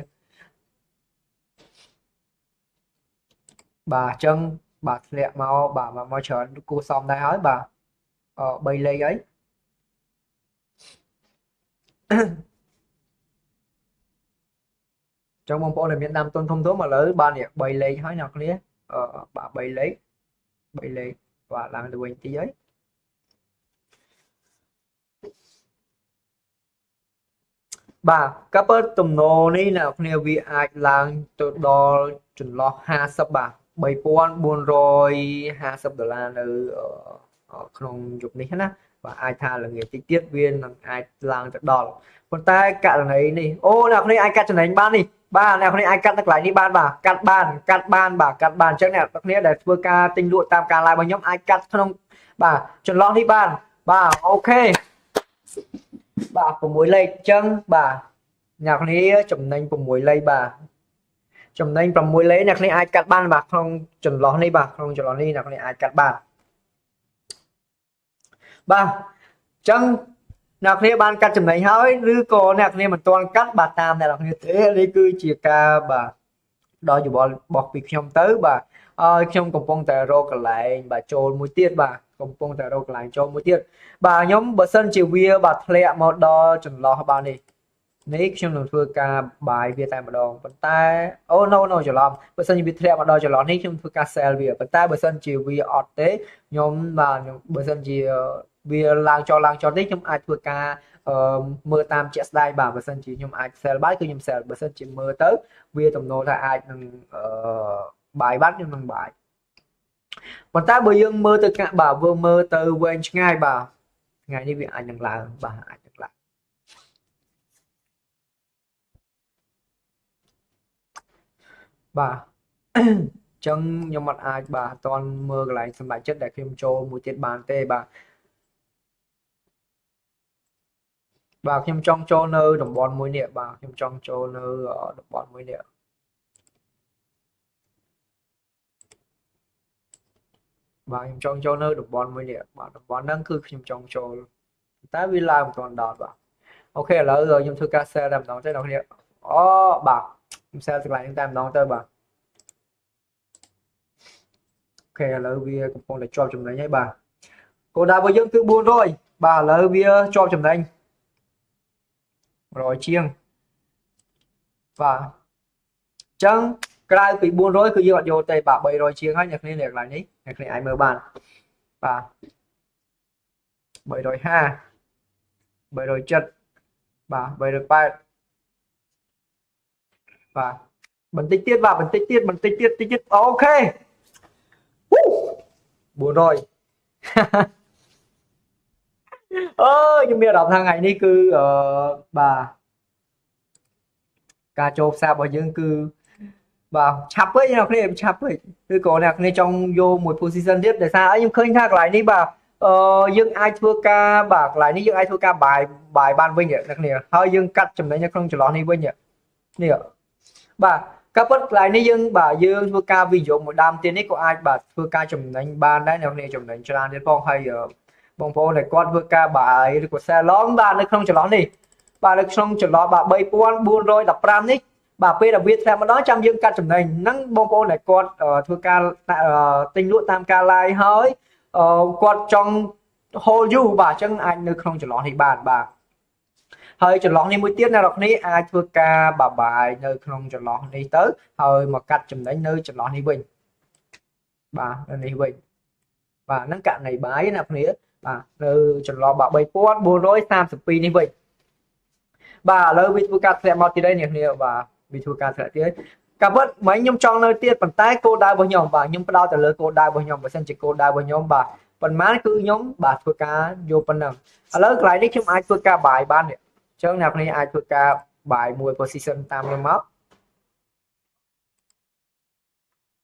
បាទអញ្ចឹងបាទធ្លាក់មកបាទមកច្រើនគួរសមដែរហើយបាទ3លេខអីចឹងបងប្អូនដែលមានដើមទុនធំឥឡូវបាននេះ3លេខហើយអ្នកគ្នាបាទ3លេខបាទឡើងទៅវិញទីហើយបាទកាប់ទំនោរនេះអ្នកគ្នាវាអាចឡើងទៅដល់ចន្លោះ50បាទ$3450នៅក្នុងយប់នេះណាបាទអាចថាល្ងាចតិចទៀតវានឹងអាចឡើងទៅដល់ប៉ុន្តែករណីនេះអូអ្នកគ្នាអាចកាត់ចំណេញបាននេះបាទអ្នកគ្នាអាចកាត់នៅកន្លែងនេះបានបាទកាត់បានអញ្ចឹងអ្នកគ្នាដែលធ្វើការទិញលក់តាមការ live របស់ខ្ញុំអាចកាត់ក្នុងបាទចន្លោះនេះបានបាទអូខេបាទ6លេខអញ្ចឹងបាទអ្នកគ្នាចំណេញ6លេខបាទចំណេញ6លេខអ្នកគ្នាអាចកាត់បានបាទក្នុងចន្លោះនេះបាទក្នុងចន្លោះនេះអ្នកគ្នាអាចកាត់បានបាទអញ្ចឹងអ្នកគ្នាបានកាត់ចំណេញហើយឬក៏អ្នកគ្នាមិនទាន់កាត់បាទតាមអ្នកគ្នាទេនេះគឺជាការបាទដល់យោបល់របស់ពីខ្ញុំទៅបាទហើយខ្ញុំកំពុងតែរកកន្លែងបាទចូលមួយទៀតបាទកំពុងតែរកកន្លែងចូលមួយទៀតបាទខ្ញុំបើសិនជាវាបាទធ្លាក់មកដល់ចន្លោះបាទនេះខ្ញុំនឹងធ្វើការបាយវាតែម្ដងប៉ុន្តែអូ no ច្រឡំបើសិនជាវាធ្លាក់មកដល់ចន្លោះនេះខ្ញុំធ្វើការ sell វាប៉ុន្តែបើសិនជាវាអត់ទេខ្ញុំបាទបើសិនជាវាឡើងចុះនេះខ្ញុំអាចធ្វើការមើលតាមជាក់ស្ដែងបាទបើសិនជាខ្ញុំអាច sell បាយគឺខ្ញុំ sell បើសិនជាមើលទៅវាទំនោរថាអាចនឹងបាយបាត់ខ្ញុំនឹងបាយប៉ុន្តែបើយើងមើលទៅបាទមើលទៅវែងឆ្ងាយបាទថ្ងៃនេះវាអាចនឹងឡើងបាទអាចនឹងឡើងបាទអញ្ចឹងខ្ញុំអត់អាចបាទអត់ទាន់មើលកន្លែងសម្រាប់ចិត្តដែលខ្ញុំចូលមួយទៀតបានទេបាទ បាទខ្ញុំចង់ចូលនៅតំបន់មួយនេះបាទខ្ញុំចង់ចូលនៅតំបន់មួយនេះបាទខ្ញុំចង់ចូលនៅតំបន់មួយនេះបាទតំបន់ហ្នឹងគឺខ្ញុំចង់ចូលតែវាឡើងមិនទាន់ដល់បាទអូខេឥឡូវខ្ញុំធ្វើការ share តែម្ដងទៅអ្នកគ្នាអូបាទខ្ញុំ share កន្លែងហ្នឹងតែម្ដងទៅបាទអូខេឥឡូវវាកំពុងតែជាប់ចំណេញហើយបាទគោលដៅរបស់យើងគឺ400បាទឥឡូវវាជាប់ចំណេញ100ជាងបាទអញ្ចឹងក្រៅពី400គឺយើងអត់យកទេបាទ300ជាងហើយអ្នកគ្នានៅកន្លែងនេះអ្នកគ្នាអាចមើលបានបាទ350 370បាទ380បាទបន្តិចទៀតបាទបន្តិចទៀតអូខេ400ខ្ញុំមានអារម្មណ៍ថាថ្ងៃនេះគឺបាទការចូលផ្សាររបស់យើងគឺបាទឆាប់ពេកអ្នកគ្នាឆាប់ពេកឬក៏អ្នកគ្នាចង់យកមួយ position ទៀតដោយសារអីខ្ញុំឃើញថាកន្លែងនេះបាទយើងអាចធ្វើការបាទកន្លែងនេះយើងអាចធ្វើការបាយបានវិញអ្នកគ្នាហើយយើងកាត់ចំណេញនៅក្នុងចន្លោះនេះវិញនេះបាទការពិតកន្លែងនេះយើងបាទយើងធ្វើការវិនិយោគមួយដើមទៀតនេះក៏អាចបាទធ្វើការចំណេញបានដែរអ្នកគ្នាចំណេញច្រើនទៀតផងហើយបងប្អូនដែលគាត់ធ្វើការបាយឬក៏ salon បាទនៅក្នុងចន្លោះនេះបាទនៅក្នុងចន្លោះបាទ3415នេះបាទពេលដែលវាធ្លាក់ម្ដងចាំយើងកាត់ចំណេញហ្នឹងបងប្អូនដែលគាត់ធ្វើការទិញលក់តាមការ live ហើយគាត់ចង់ hold you បាទអញ្ចឹងអាចនៅក្នុងចន្លោះនេះបានបាទហើយចន្លោះនេះមួយទៀតអ្នកនរគ្នាអាចធ្វើការបាយនៅក្នុងចន្លោះនេះទៅហើយមកកាត់ចំណេញនៅចន្លោះនេះវិញបាទនៅនេះវិញបាទហ្នឹងករណីបាយណាអ្នកគ្នាបាទនៅចន្លោះបាទ3432នេះវិញបាទឥឡូវវាធ្វើការធ្លាក់មកទៀតហើយអ្នកគ្នាបាទវាធ្វើការធ្លាក់ទៀតកាពិតមិញខ្ញុំចង់នៅទៀតប៉ុន្តែគោលដៅរបស់ខ្ញុំបាទខ្ញុំផ្ដោតទៅលើគោលដៅរបស់ខ្ញុំបើសិនជាគោលដៅរបស់ខ្ញុំបាទប៉ុន្មានគឺខ្ញុំបាទធ្វើការយកប៉ុណ្ណឹងឥឡូវកន្លែងនេះខ្ញុំអាចធ្វើការបាយបាននេះអញ្ចឹងអ្នកគ្នាអាចធ្វើការបាយមួយ position តាមខ្ញុំមក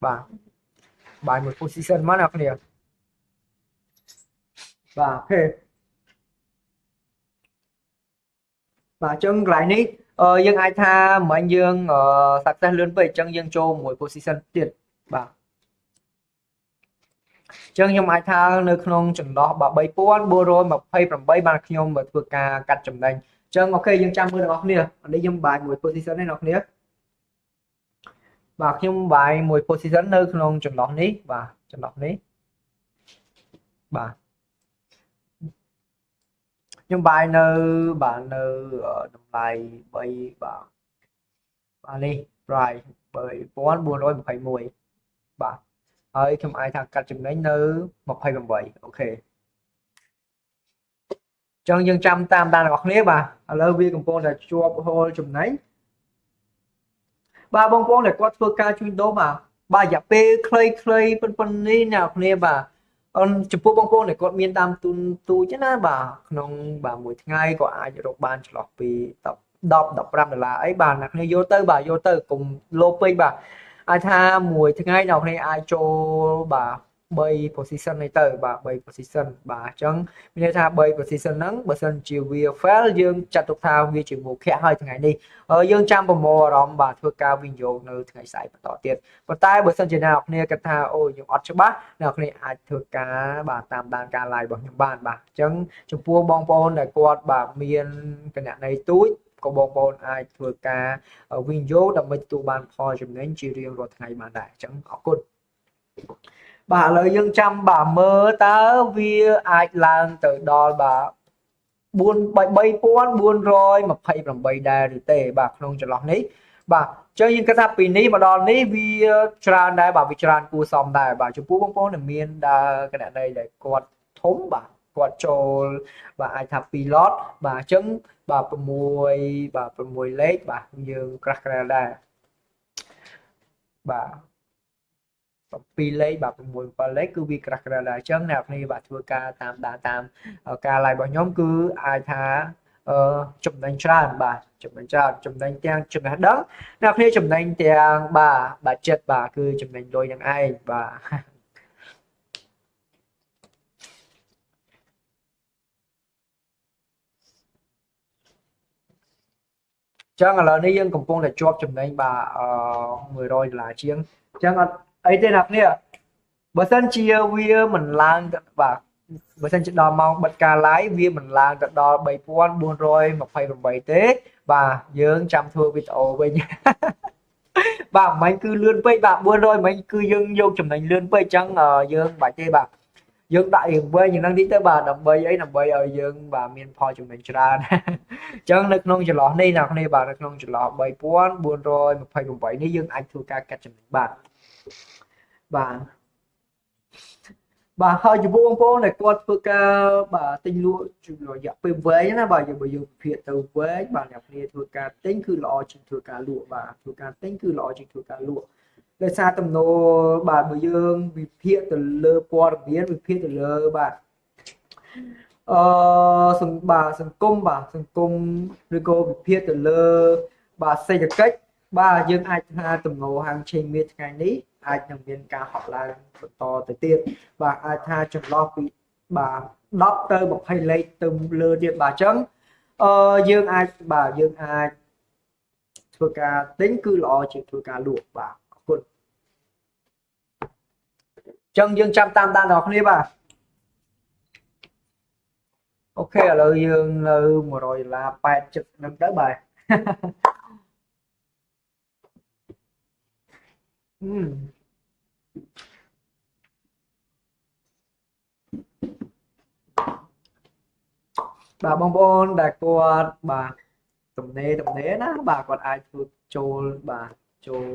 បាទបាយមួយ position មកអ្នកគ្នាបាទអូខេបាទអញ្ចឹងកន្លែងនេះយើងអាចថាមិញយើងsuccess លឿនពេកអញ្ចឹងយើងចូលមួយ position ទៀតបាទអញ្ចឹងខ្ញុំអាចថានៅក្នុងចន្លោះ3428បានខ្ញុំធ្វើការកាត់ចំណេញអញ្ចឹងអូខេយើងចាំមើលទាំងអស់គ្នានេះខ្ញុំបាយមួយ position ទេអ្នកគ្នាបាទខ្ញុំបាយមួយ position នៅក្នុងចន្លោះនេះបាទចន្លោះនេះបាទខ្ញុំបាយនៅបាទនៅតម្លៃ3បាទនេះ price 3421បាទហើយខ្ញុំអាចថាកាត់ចំណេញនៅ28អូខេអញ្ចឹងយើងចាំតាមដានរបស់គ្នាបាទឥឡូវវាកំពុងតែជាប់ hold ចំណេញបាទបងប្អូនដែលគាត់ធ្វើការជួញដូរបាទរយៈពេលខ្លីៗប៉ុណ្ណនេះអ្នកគ្នាបាទចំពោះបងប្អូនដែលគាត់មានតាមទូនទូចណាបាទក្នុងបាទមួយថ្ងៃក៏អាចរកបានចន្លោះពី10-15 ដុល្លារអីបាទអ្នកគ្នាយកទៅបាទយកទៅកុំលោពេកបាទអាចថាមួយថ្ងៃអ្នកគ្នាអាចចូលបាទ3 position នេះទៅបាទ3 position បាទអញ្ចឹងមានន័យថា3 position ហ្នឹងបើសិនជាវា fail យើងចាត់ទុកថាវាជាមុខៈហើយថ្ងៃនេះយើងចាំប្រមូលអារម្មណ៍បាទធ្វើការវិនិយោគនៅថ្ងៃស្អែកបន្តទៀតប៉ុន្តែបើសិនជាអ្នកនរគ្នាគិតថាអូខ្ញុំអត់ច្បាស់អ្នកនរគ្នាអាចធ្វើការបាទតាមដានការ live របស់ខ្ញុំបានបាទអញ្ចឹងចំពោះបងប្អូនដែលគាត់បាទមានគណនីទូចក៏បងប្អូនអាចធ្វើការវិនិយោគដើម្បីទទួលបានផលចំណេញជារៀងរាល់ថ្ងៃបានដែរអញ្ចឹងអរគុណបាទឥឡូវយើងចាំបាទមើលតើវាអាចឡើងទៅដល់បាទ3428ដែរឬទេបាទក្នុងចន្លោះនេះបាទអញ្ចឹងយើងគិតថាពីនេះមកដល់នេះវាច្រើនដែរបាទវាច្រើនគួរសមដែរបាទចំពោះបងប្អូនដែលមានដើរគណនីដែលគាត់ធំបាទគាត់ចូលបាទអាចថា2 lot បាទអញ្ចឹងបាទ6លេខបាទយើងក្រាស់ក្រែលដែរបាទ2លេខបាទ6 7លេខគឺវាក្រាស់ក្រែលដែរអញ្ចឹងអ្នកនរបាទធ្វើការតាមដានតាមការ live របស់ខ្ញុំគឺអាចថាចំណេញច្រើនបាទចំណេញច្រើនចំណេញទាំងចំណេះដឹងអ្នកគ្នាចំណេញទាំងបាទចិត្តបាទគឺចំណេញលុយនឹងឯងបាទ ចឹងឥឡូវនេះយើងកំពុងតែជាប់ចំណេញបាទ$100ជាងចឹងអត់អីទេអ្នកគ្នាបើសិនជាវាមិនឡើងទៅបាទបើសិនជាដល់ម៉ោងបិទការ live វាមិនឡើងទៅដល់3428ទេបាទយើងចាំធ្វើវីដេអូវិញ បាទមិញគឺលឿនពេកបាទ400មិញគឺយើងយកចំណេញលឿនពេកអញ្ចឹងយើងបាច់ទេបាទយើងដាក់រៀងវែងយ៉ាងហ្នឹងតិចទៅបាទដើម្បីអីដើម្បីឲ្យយើងបាទមានផលចំណេញច្រើន អញ្ចឹងនៅក្នុងចន្លោះនេះអ្នកគ្នាបាទនៅក្នុងចន្លោះ3428នេះយើងអាចធ្វើការកាត់ចំណេញបាទបាទបាទហើយចំពោះបងប្អូនដែលគាត់ធ្វើការបាទទិញលក់រយៈពេលវែងណាបាទយើងបើយើងវិភាគទៅវែងបាទអ្នកគ្នាធ្វើការទិញគឺល្អជាងធ្វើការលក់បាទធ្វើការទិញគឺល្អជាងធ្វើការលក់ដោយសារទំនោរបាទបើយើងវិភាគទៅលើព័ត៌មានវិភាគទៅលើបាទសង្គមបាទសង្គមឬក៏វិភាគទៅលើបាទសេដ្ឋកិច្ចបាទយើងអាចថាទំនោរហាងឆេងមាសថ្ងៃនេះអាចនឹងមានការហក់ឡើងបន្តទៅទៀតបាទអាចថាចន្លោះពីបាទ10ទៅ20លេខទៅលើទៀតបាទអញ្ចឹងយើងអាចបាទយើងអាចធ្វើការទិញគឺល្អជាងធ្វើការលក់បាទអរគុណអញ្ចឹងយើងចាំតាមដានដល់គ្នាបាទអូខេឥឡូវយើងនៅ$100 80នឹងទៅបាទបាទបងប្អូនដែលគាត់បាទទំនេរណាបាទគាត់អាចធ្វើចូលបាទចូល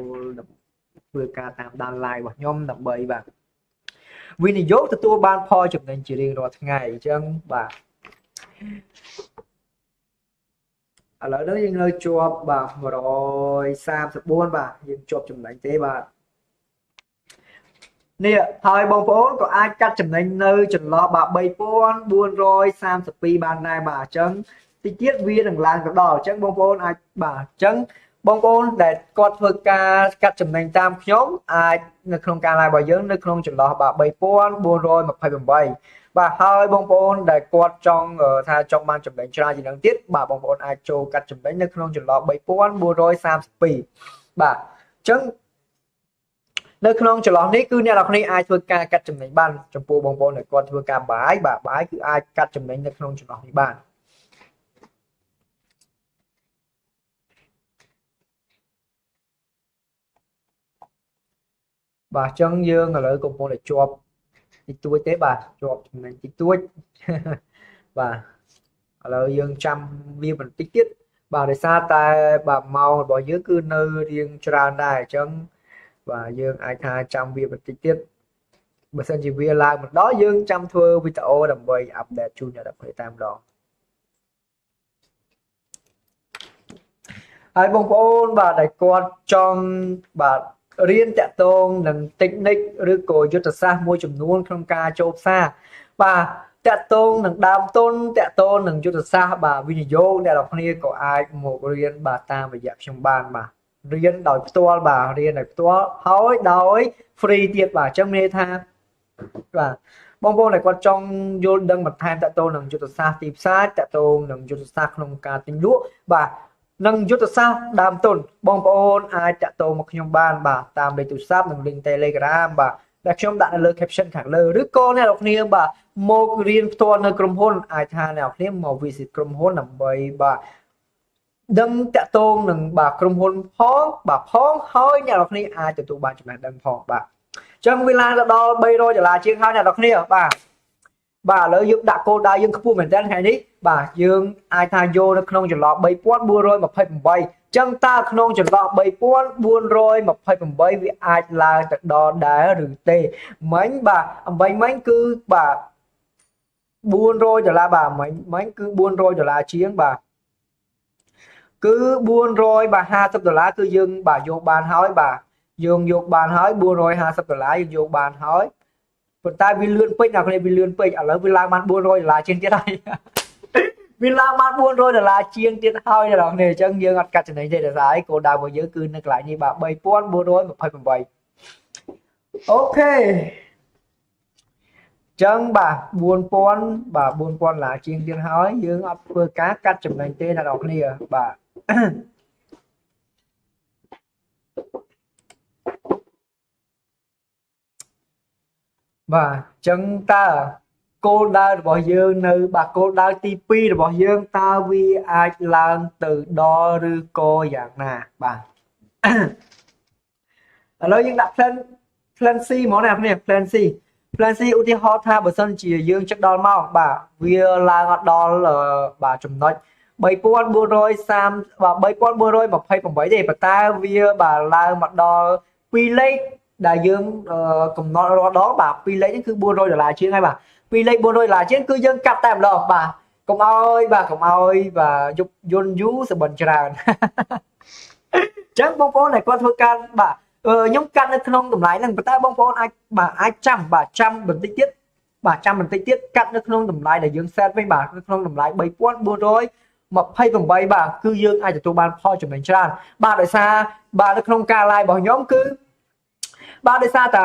ធ្វើការតាមដាន live របស់ខ្ញុំដើម្បីបាទវិនិយោគទទួលបានផលចំណេញជារៀងរាល់ថ្ងៃអញ្ចឹងបាទឥឡូវនេះយើងនៅជាប់បាទ134បាទយើងជាប់ចំណេញទេបាទនេះហើយបងប្អូនក៏អាចកាត់ចំណេញនៅចន្លោះបាទ3432បានដែរបាទអញ្ចឹងតិចទៀតវានឹងឡើងទៅដល់អញ្ចឹងបងប្អូនអាចបាទអញ្ចឹងបងប្អូនដែលគាត់ធ្វើការកាត់ចំណេញតាមខ្ញុំអាចនៅក្នុងការ live របស់យើងនៅក្នុងចន្លោះបាទ3428បាទហើយបងប្អូនដែលគាត់ចង់ថាចង់បានចំណេញច្រើនជាងនឹងទៀតបាទបងប្អូនអាចចូលកាត់ចំណេញនៅក្នុងចន្លោះ3432បាទអញ្ចឹងនៅក្នុងចន្លោះនេះគឺអ្នកនរគ្នាអាចធ្វើការកាត់ចំណេញបានចំពោះបងប្អូនដែលគាត់ធ្វើការបាយបាទបាយគឺអាចកាត់ចំណេញនៅក្នុងចន្លោះនេះបានបាទអញ្ចឹងយើងឥឡូវកំពុងតែជាប់តិចតួចទេបាទជាប់ចំណេញតិចតួចបាទឥឡូវយើងចាំវាបន្តិចទៀតបាទដោយសារតែបាទម៉ោងរបស់យើងគឺនៅរៀងច្រើនដែរអញ្ចឹងបាទយើងអាចថាចាំវាបន្តិចទៀតបើសិនជាវាឡើងមកដល់យើងចាំធ្វើវីដេអូដើម្បីអាប់ដេតជូនអ្នកទាំងគ្នាតែម្ដងហើយបងប្អូនបាទដែលគាត់ចង់បាទរៀនតាក់ទងនឹងតិចនិចឬក៏យុទ្ធសាស្ត្រមួយចំនួនក្នុងការចូលផ្សារបាទតាក់ទងនឹងដើមទុនតាក់ទងនឹងយុទ្ធសាស្ត្របាទវិនិយោគអ្នកនរគ្នាក៏អាចមករៀនបាទតាមរយៈខ្ញុំបានបាទរៀនដោយផ្ទាល់បាទរៀនដោយផ្ទាល់ហើយដោយ free ទៀតបាទអញ្ចឹងមានន័យថាបាទបងប្អូនដែលគាត់ចង់យល់ដឹងបន្ថែមតាក់ទងនឹងយុទ្ធសាស្ត្រទីផ្សារតាក់ទងនឹងយុទ្ធសាស្ត្រក្នុងការទិញលក់បាទនឹងយុទ្ធសាស្ត្រដើមទុនបងប្អូនអាចតាក់ទងមកខ្ញុំបានបាទតាមលេខទូរស័ព្ទនិង link Telegram បាទដែលខ្ញុំដាក់នៅលើ caption ខាងលើឬក៏អ្នកនរគ្នាបាទមករៀនផ្ទាល់នៅក្រុមហ៊ុនអាចថាអ្នកនរគ្នាមក visit ក្រុមហ៊ុនដើម្បីបាទដឹងតាក់ទងនឹងបាទក្រុមហ៊ុនផងបាទផងហើយអ្នកនរគ្នាអាចទទួលបានចំណេះដឹងផងបាទអញ្ចឹងវាឡើងទៅដល់$300ជាងហើយអ្នកនរគ្នាបាទឥឡូវយើងដាក់គោលដៅយើងខ្ពស់មែនតើថ្ងៃនេះបាទយើងអាចថាយកនៅក្នុងចន្លោះ3428ចឹងតើក្នុងចន្លោះ3428វាអាចឡើងទៅដល់ដែរឬទេមិញបាទអំបញ្ញមិញគឺបាទ$400បាទមិញគឺ$400ជាងបាទគឺ400បាទ$50គឺយើងបាទយកបានហើយបាទយើងយកបានហើយ$450យើងយកបានហើយប៉ុន្តែវាលឿនពេកអ្នកគ្នាវាលឿនពេកឥឡូវវាឡើងបាន$400ជាងទៀតហើយវាឡើងបាន$400ជាងទៀតហើយអ្នកគ្នាអញ្ចឹងយើងអត់កាត់ចំណេញទេដល់ហើយគោលដៅរបស់យើងគឺនៅកន្លែងនេះបាទ3428អូខេចឹងបាទ4000បាទ$4000ជាងទៀតហើយយើងអត់ធ្វើការកាត់ចំណេញទេអ្នកនរគ្នាបាទ và chân ta cô đauរបស់យើងនៅបាទគោលដៅទី2របស់យើងតើវាអាចឡើងទៅដល់ឬក៏យ៉ាងណាបាទ ឥឡូវយើងដាក់ plan C ហ្មងណាគ្នា plan C ឧទាហរណ៍ថាបើសិនជាយើងចិត្តដល់ម៉ោងបាទវាឡើងអត់ដល់បាទចំណុច3430បាទ3428ទេប៉ុន្តែវាបាទឡើងមកដល់2លេខដែលយើងកំណត់រាល់ដងបាទ2លេខនេះគឺ$400ជាងហើយបាទ2លេខ$400ជាងគឺយើងកាត់តែម្ដងបាទកុំឲ្យបាទយន់យូរសបិនច្រើន អញ្ចឹងបងប្អូនដែលគាត់ធ្វើការបាទខ្ញុំកាត់នៅក្នុងតម្លៃហ្នឹងប៉ុន្តែបងប្អូនអាចចាំបន្តិចទៀតកាត់នៅក្នុងតម្លៃដែលយើង set វិញបាទនៅក្នុងតម្លៃ3428បាទគឺយើងអាចទទួលបានផលចំណេញច្រើនបាទដោយសារបាទនៅក្នុងការ live របស់ខ្ញុំគឺបាទដោយសារតែ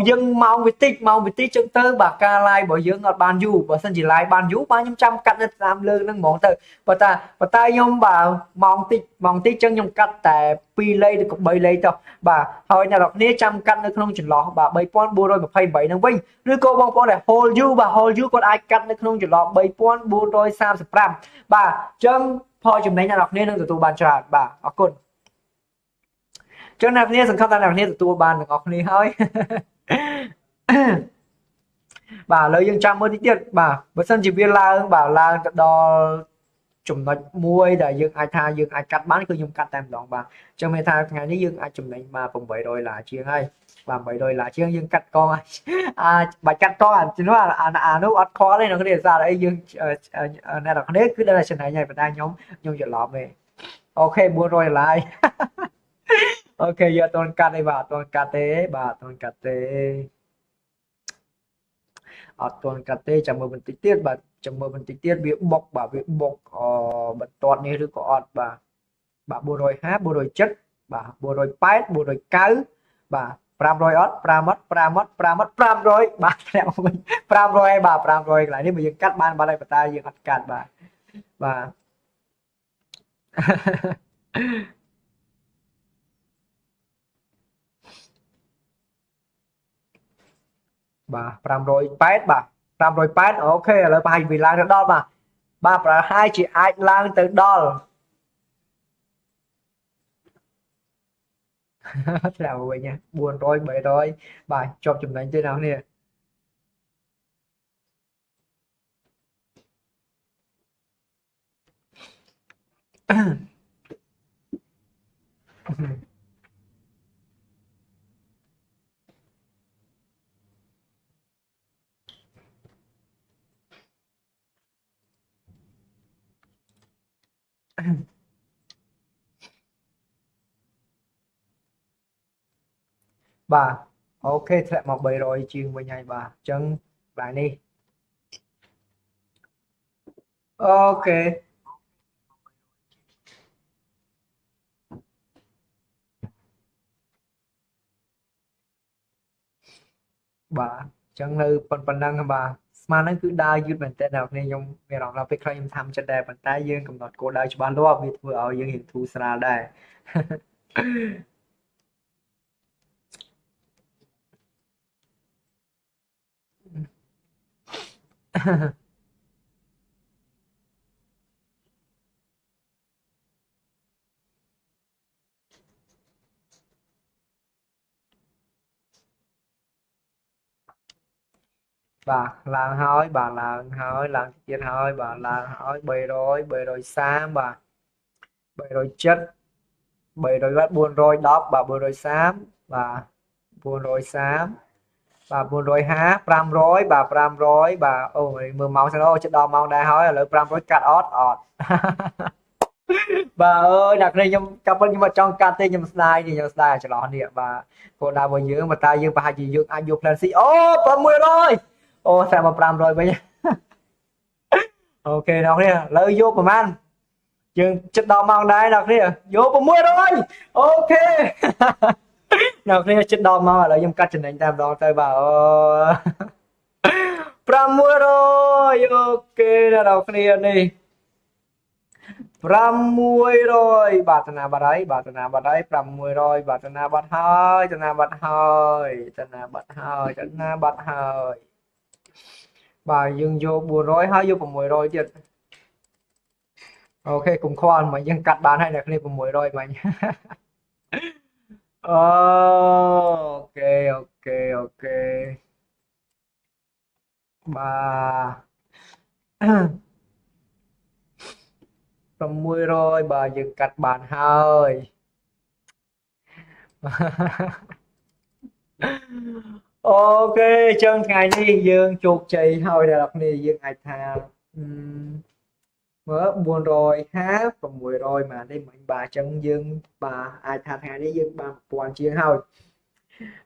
យើងម៉ោងវិតិចចឹងទៅបាទការ live របស់យើងអត់បានយូរបើសិនជា live បានយូរបាទខ្ញុំចាំកាត់នៅតាមលើហ្នឹងហ្មងទៅប៉ុន្តែខ្ញុំបាទម៉ោងតិចចឹងខ្ញុំកាត់តែ2លេខឬក៏3លេខទៅបាទហើយអ្នកនរគ្នាចាំកាត់នៅក្នុងចន្លោះបាទ3428ហ្នឹងវិញឬក៏បងប្អូនដែល hold you គាត់អាចកាត់នៅក្នុងចន្លោះ3435បាទអញ្ចឹងផលចំណេញអ្នកនរគ្នានឹងទទួលបានច្រើនបាទអរគុណចឹងអ្នកគ្នាសង្ឃឹមថាអ្នកគ្នាទទួលបានទាំងអស់គ្នាហើយ បាទឥឡូវយើងចាំមើលតិចទៀតបាទបើសិនជាវាឡើងបាទឡើងទៅដល់ចំណុចមួយដែលយើងអាចកាត់បានគឺខ្ញុំកាត់តែម្ដងបាទអញ្ចឹងមានថាថ្ងៃនេះយើងអាចចំណេញបាន$800ជាងហើយបាទ$800ជាងយើងកាត់កងបាច់កាត់កងជំនួសអានោះអត់ខលទេអ្នកគ្នាសារអីយើងអ្នកនរគ្នាគឺដល់ចំណេញហើយប៉ុន្តែខ្ញុំច្រឡំទេអូខេ$400 អូខេយកអត់ទាន់កាត់ទេបាទអត់ទាន់កាត់ទេចាំមើលបន្តិចទៀតបាទវាបុកបាទបន្ទាត់នេះឬក៏អត់បាទ450 470បាទ480 490បាទ500អត់5អត់500បាទធ្លាក់មកវិញ500ហើយបាទ500កន្លែងនេះបើយើងកាត់បានហើយប៉ុន្តែយើងអត់កាត់បាទបាទ580បាទ580អូខេឥឡូវប្រហែលវាឡើងទៅដល់បាទប្រហែលជាអាចឡើងទៅដល់ធ្លាក់វិញ400 300បាទជាប់ចំណេញទេអ្នកនាងបាទអូខេធ្លាក់មក300ជាងវិញហើយបាទអញ្ចឹងបាទនេះអូខេបាទអញ្ចឹងនៅប៉ុណ្ណឹងបាទស្មានហ្នឹងគឺដើរយឺតមែនតើអ្នកគ្នាខ្ញុំមានអារម្មណ៍ថាពេលខ្លះខ្ញុំធ្វើចិត្តដែរប៉ុន្តែយើងកំណត់គោលដៅច្បាស់លាស់វាធ្វើឲ្យយើងរៀងធូរស្រាលដែរបាទឡើងហើយបាទឡើងទៀតហើយបាទឡើងហើយ300 330បាទ370 300បាទ410បាទ430បាទ430បាទ450 500បាទ500បាទអូមើលម៉ោងសិនអូជិតដល់ម៉ោងដែរហើយឥឡូវ500កាត់អត់បាទអើយអ្នកខ្ញុំកាប់ខ្ញុំអត់ចង់កាត់ទេខ្ញុំស្ដាយចន្លោះនេះបាទគោលដៅរបស់យើងបើតើយើងប្រហែលជាយើងអាចយក plan C អូ600អូតែមក500វិញអូខេអ្នកគ្នាឥឡូវយកប្រហែលយើងជិតដល់ម៉ោងដែរអ្នកគ្នាយក600អូខេអ្នកគ្នាជិតដល់ម៉ោងឥឡូវខ្ញុំកាត់ចំណេញតែម្ដងទៅបាទអូ600អូខេអ្នកគ្នានេះ 600 បាទតាណាបាត់ហើយបាទតាណាបាត់ហើយ600បាទតាណាបាត់ហើយតាណាបាត់ហើយតាណាបាត់ហើយតាណាបាត់ហើយបាទយើងយក400ហើយយក600ទៀតអូខេកុំខ្វល់មកយើងកាត់បានហើយអ្នកគ្នា600មិញអូខេអូខេអូខេបាទ600បាទយើងកាត់បានហើយអូខេអញ្ចឹងថ្ងៃនេះយើងជោគជ័យហើយដល់អ្នកគ្នាយើងអាចថាមើល450 600មកនេះមិញបាទអញ្ចឹងយើងបាទអាចថាថ្ងៃនេះយើងបាន1000ជាងហើយ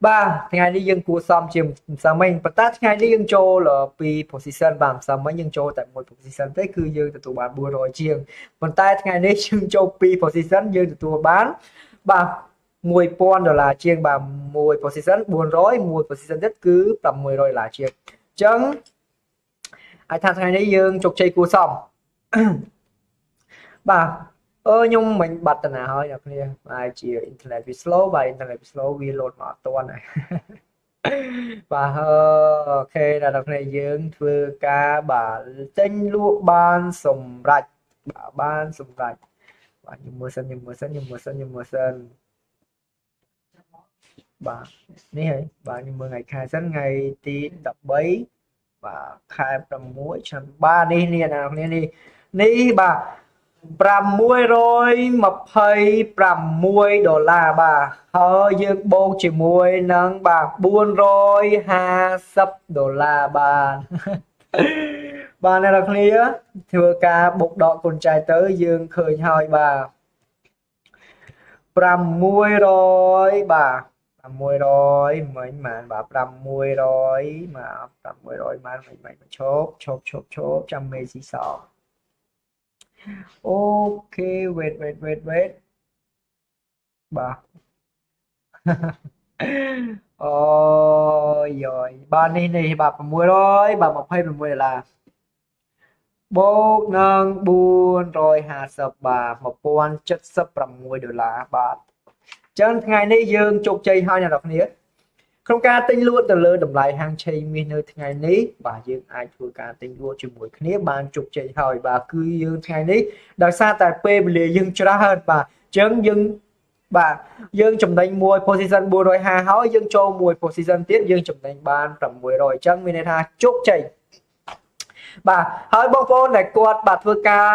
បាទថ្ងៃនេះយើងគួរសមជាម្សិលមិញប៉ុន្តែថ្ងៃនេះយើងចូលពី position បាទម្សិលមិញយើងចូលតែមួយ position ទេគឺយើងទទួលបាន400ជាងប៉ុន្តែថ្ងៃនេះយើងចូលពី position យើងទទួលបានបាទ$1000ជាងបាទមួយ position 400មួយ position ទៀតគឺ$600ជាងអញ្ចឹងអាចថាថ្ងៃនេះយើងជោគជ័យគួរសមបាទខ្ញុំមិនបាត់តាណាហើយអ្នកគ្នាហើយជា internet វា slow បាទ internet វា slow វា load មកអត់ទាន់ហើយបាទអូខេដល់អ្នកគ្នាយើងធ្វើការបាទចេញលក់បានសម្រេចបាទបានសម្រេចបាទខ្ញុំមើលសិនបាទនេះហើយបាទខ្ញុំមើលថ្ងៃខែសិនថ្ងៃទី13បាទខែ6ឆ្នាំបាទនេះអ្នកគ្នានេះបាទ$626បាទហើយយើងបូកជាមួយនឹងបាទ$450បាទបាទអ្នកនរគ្នាធ្វើការបុកដកគុណចែកទៅយើងឃើញហើយបាទ600បាទ600មិញបានបាទ600មក600បានមិញឈប់ចាំមេស៊ីសអូខេ wait បាទអូយយបាទនេះបាទ600បាទ$26បូកនឹង450បាទ$1076បាទអញ្ចឹងថ្ងៃនេះយើងជោគជ័យហើយអ្នកនរគ្នាក្នុងការទិញលក់ទៅលើតម្លៃហាងឆេងមាសនៅថ្ងៃនេះបាទយើងអាចធ្វើការទិញលក់ជាមួយគ្នាបានជោគជ័យហើយបាទគឺយើងថ្ងៃនេះដោយសារតែពេលវេលាយើងច្រើនបាទអញ្ចឹងយើងចំណេញមួយ position 450ហើយយើងចូលមួយ position ទៀតយើងចំណេញបាន600អញ្ចឹងមានន័យថាជោគជ័យបាទហើយបងប្អូនដែលគាត់បាទធ្វើការ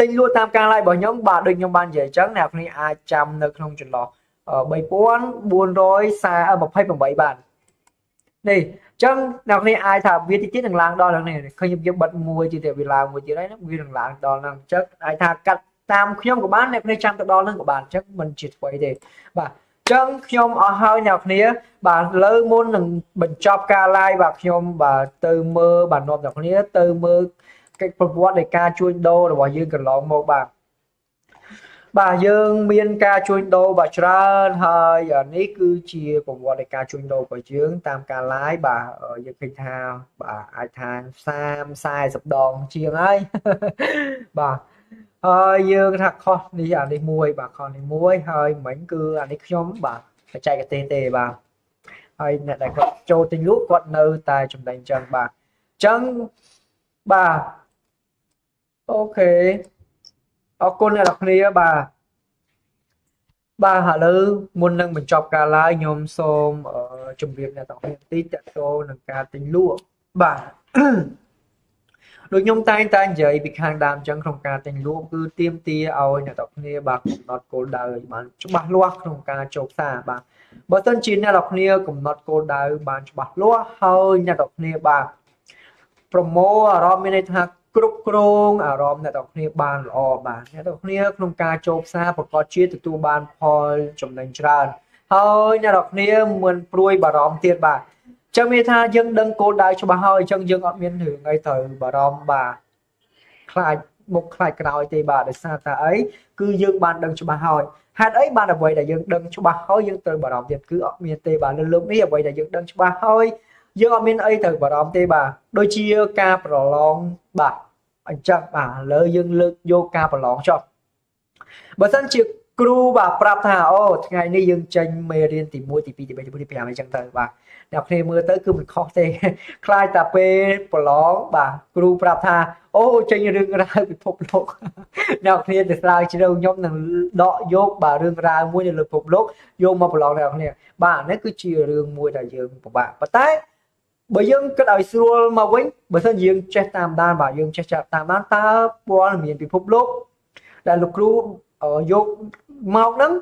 ទិញលក់តាមការ live របស់ខ្ញុំបាទដូចខ្ញុំបាននិយាយអញ្ចឹងអ្នកនរអាចចាំនៅក្នុងចន្លោះ3428បាទនេះអញ្ចឹងអ្នកនរអាចថាវាតិចនឹងឡើងដល់ហ្នឹងឃើញយើងបិទមួយទៀតវាឡើងមួយទៀតហើយវានឹងឡើងដល់ហ្នឹងអញ្ចឹងអាចថាកាត់តាមខ្ញុំក៏បានអ្នកនរចាំទៅដល់ហ្នឹងក៏បានអញ្ចឹងមិនជាថ្មីទេបាទចឹងខ្ញុំអស់ហើយអ្នកគ្នាបាទលើមុននឹងបញ្ចប់ការ live បាទខ្ញុំបាទទៅមើលបាទនាំអ្នកគ្នាទៅមើលកិច្ចប្រវត្តិនៃការជួញដូររបស់យើងកន្លងមកបាទយើងមានការជួញដូរបាទច្រើនហើយនេះគឺជាប្រវត្តិនៃការជួញដូររបស់យើងតាមការ live បាទយើងឃើញថាបាទអាចថា30-40 ដងជាងហើយបាទហើយយើងថាខុសនេះអានេះមួយបាទខុសនេះមួយហើយមិញគឺអានេះខ្ញុំបាទបច្ចេកទេសទេបាទហើយអ្នកដែលគាត់ចូលទិញលក់គាត់នៅតែចំណេញចឹងបាទអញ្ចឹងបាទអូខេអរគុណអ្នកនរគ្នាបាទឥឡូវមុននឹងបញ្ចប់ការ live ខ្ញុំសូមជម្រាបអ្នកទាំងអស់ទីតទៅនឹងការទិញលក់បាទដូចខ្ញុំតែងតែនិយាយពីខាងដើមអញ្ចឹងក្នុងការទិញលក់គឺទាមទារឲ្យអ្នកទាំងគ្នាបាទកំណត់គោលដៅឲ្យបានច្បាស់លាស់ក្នុងការចូលផ្សារបាទបើមិនជាអ្នកទាំងគ្នាកំណត់គោលដៅបានច្បាស់លាស់ហើយអ្នកទាំងគ្នាបាទប្រមូលអារម្មណ៍មានន័យថាគ្រប់គ្រងអារម្មណ៍អ្នកទាំងគ្នាបានល្អបាទអ្នកទាំងគ្នាក្នុងការចូលផ្សារប្រកបជាទទួលបានផលចំណេញច្រើនហើយអ្នកទាំងគ្នាមិនព្រួយបារម្ភទៀតបាទចឹងមានថាយើងដឹងគោលដៅច្បាស់ហើយអញ្ចឹងយើងអត់មានរឿងអីត្រូវបារម្ភបាទខ្លាចមុខខ្លាចក្រោយទេបាទដោយសារតែអីគឺយើងបានដឹងច្បាស់ហើយហេតុអីបានអ្វីដែលយើងដឹងច្បាស់ហើយយើងត្រូវបារម្ភទៀតគឺអត់មានទេបាទលើលើកនេះអ្វីដែលយើងដឹងច្បាស់ហើយយើងអត់មានអីត្រូវបារម្ភទេបាទដូចជាការប្រឡងបាទអញ្ចឹងបាទឥឡូវយើងលើកយកការប្រឡងចុះ បើសិនជាគ្រូបាទប្រាប់ថាអូថ្ងៃនេះយើងចេញមេរៀនទី1ទី2ទី3ទី4ទី5អីចឹងទៅបាទអ្នកគ្នាមើលទៅគឺមិនខុសទេខ្លាចតែពេលប្រឡងបាទគ្រូប្រាប់ថាអូចេញរឿងរ៉ាវពិភពលោកអ្នកគ្នាទៅស្រាវជ្រាវខ្ញុំនឹងដកយកបាទរឿងរ៉ាវមួយនៅលើពិភពលោកយកមកប្រឡងអ្នកគ្នាបាទនេះគឺជារឿងមួយដែលយើងពិបាកប៉ុន្តែបើយើងគិតឲ្យស្រួលមកវិញបើសិនយើងចេះតាមដានបាទយើងចេះតាមដានតើព័ត៌មានពិភពលោកដែលលោកគ្រូយកមកហ្នឹង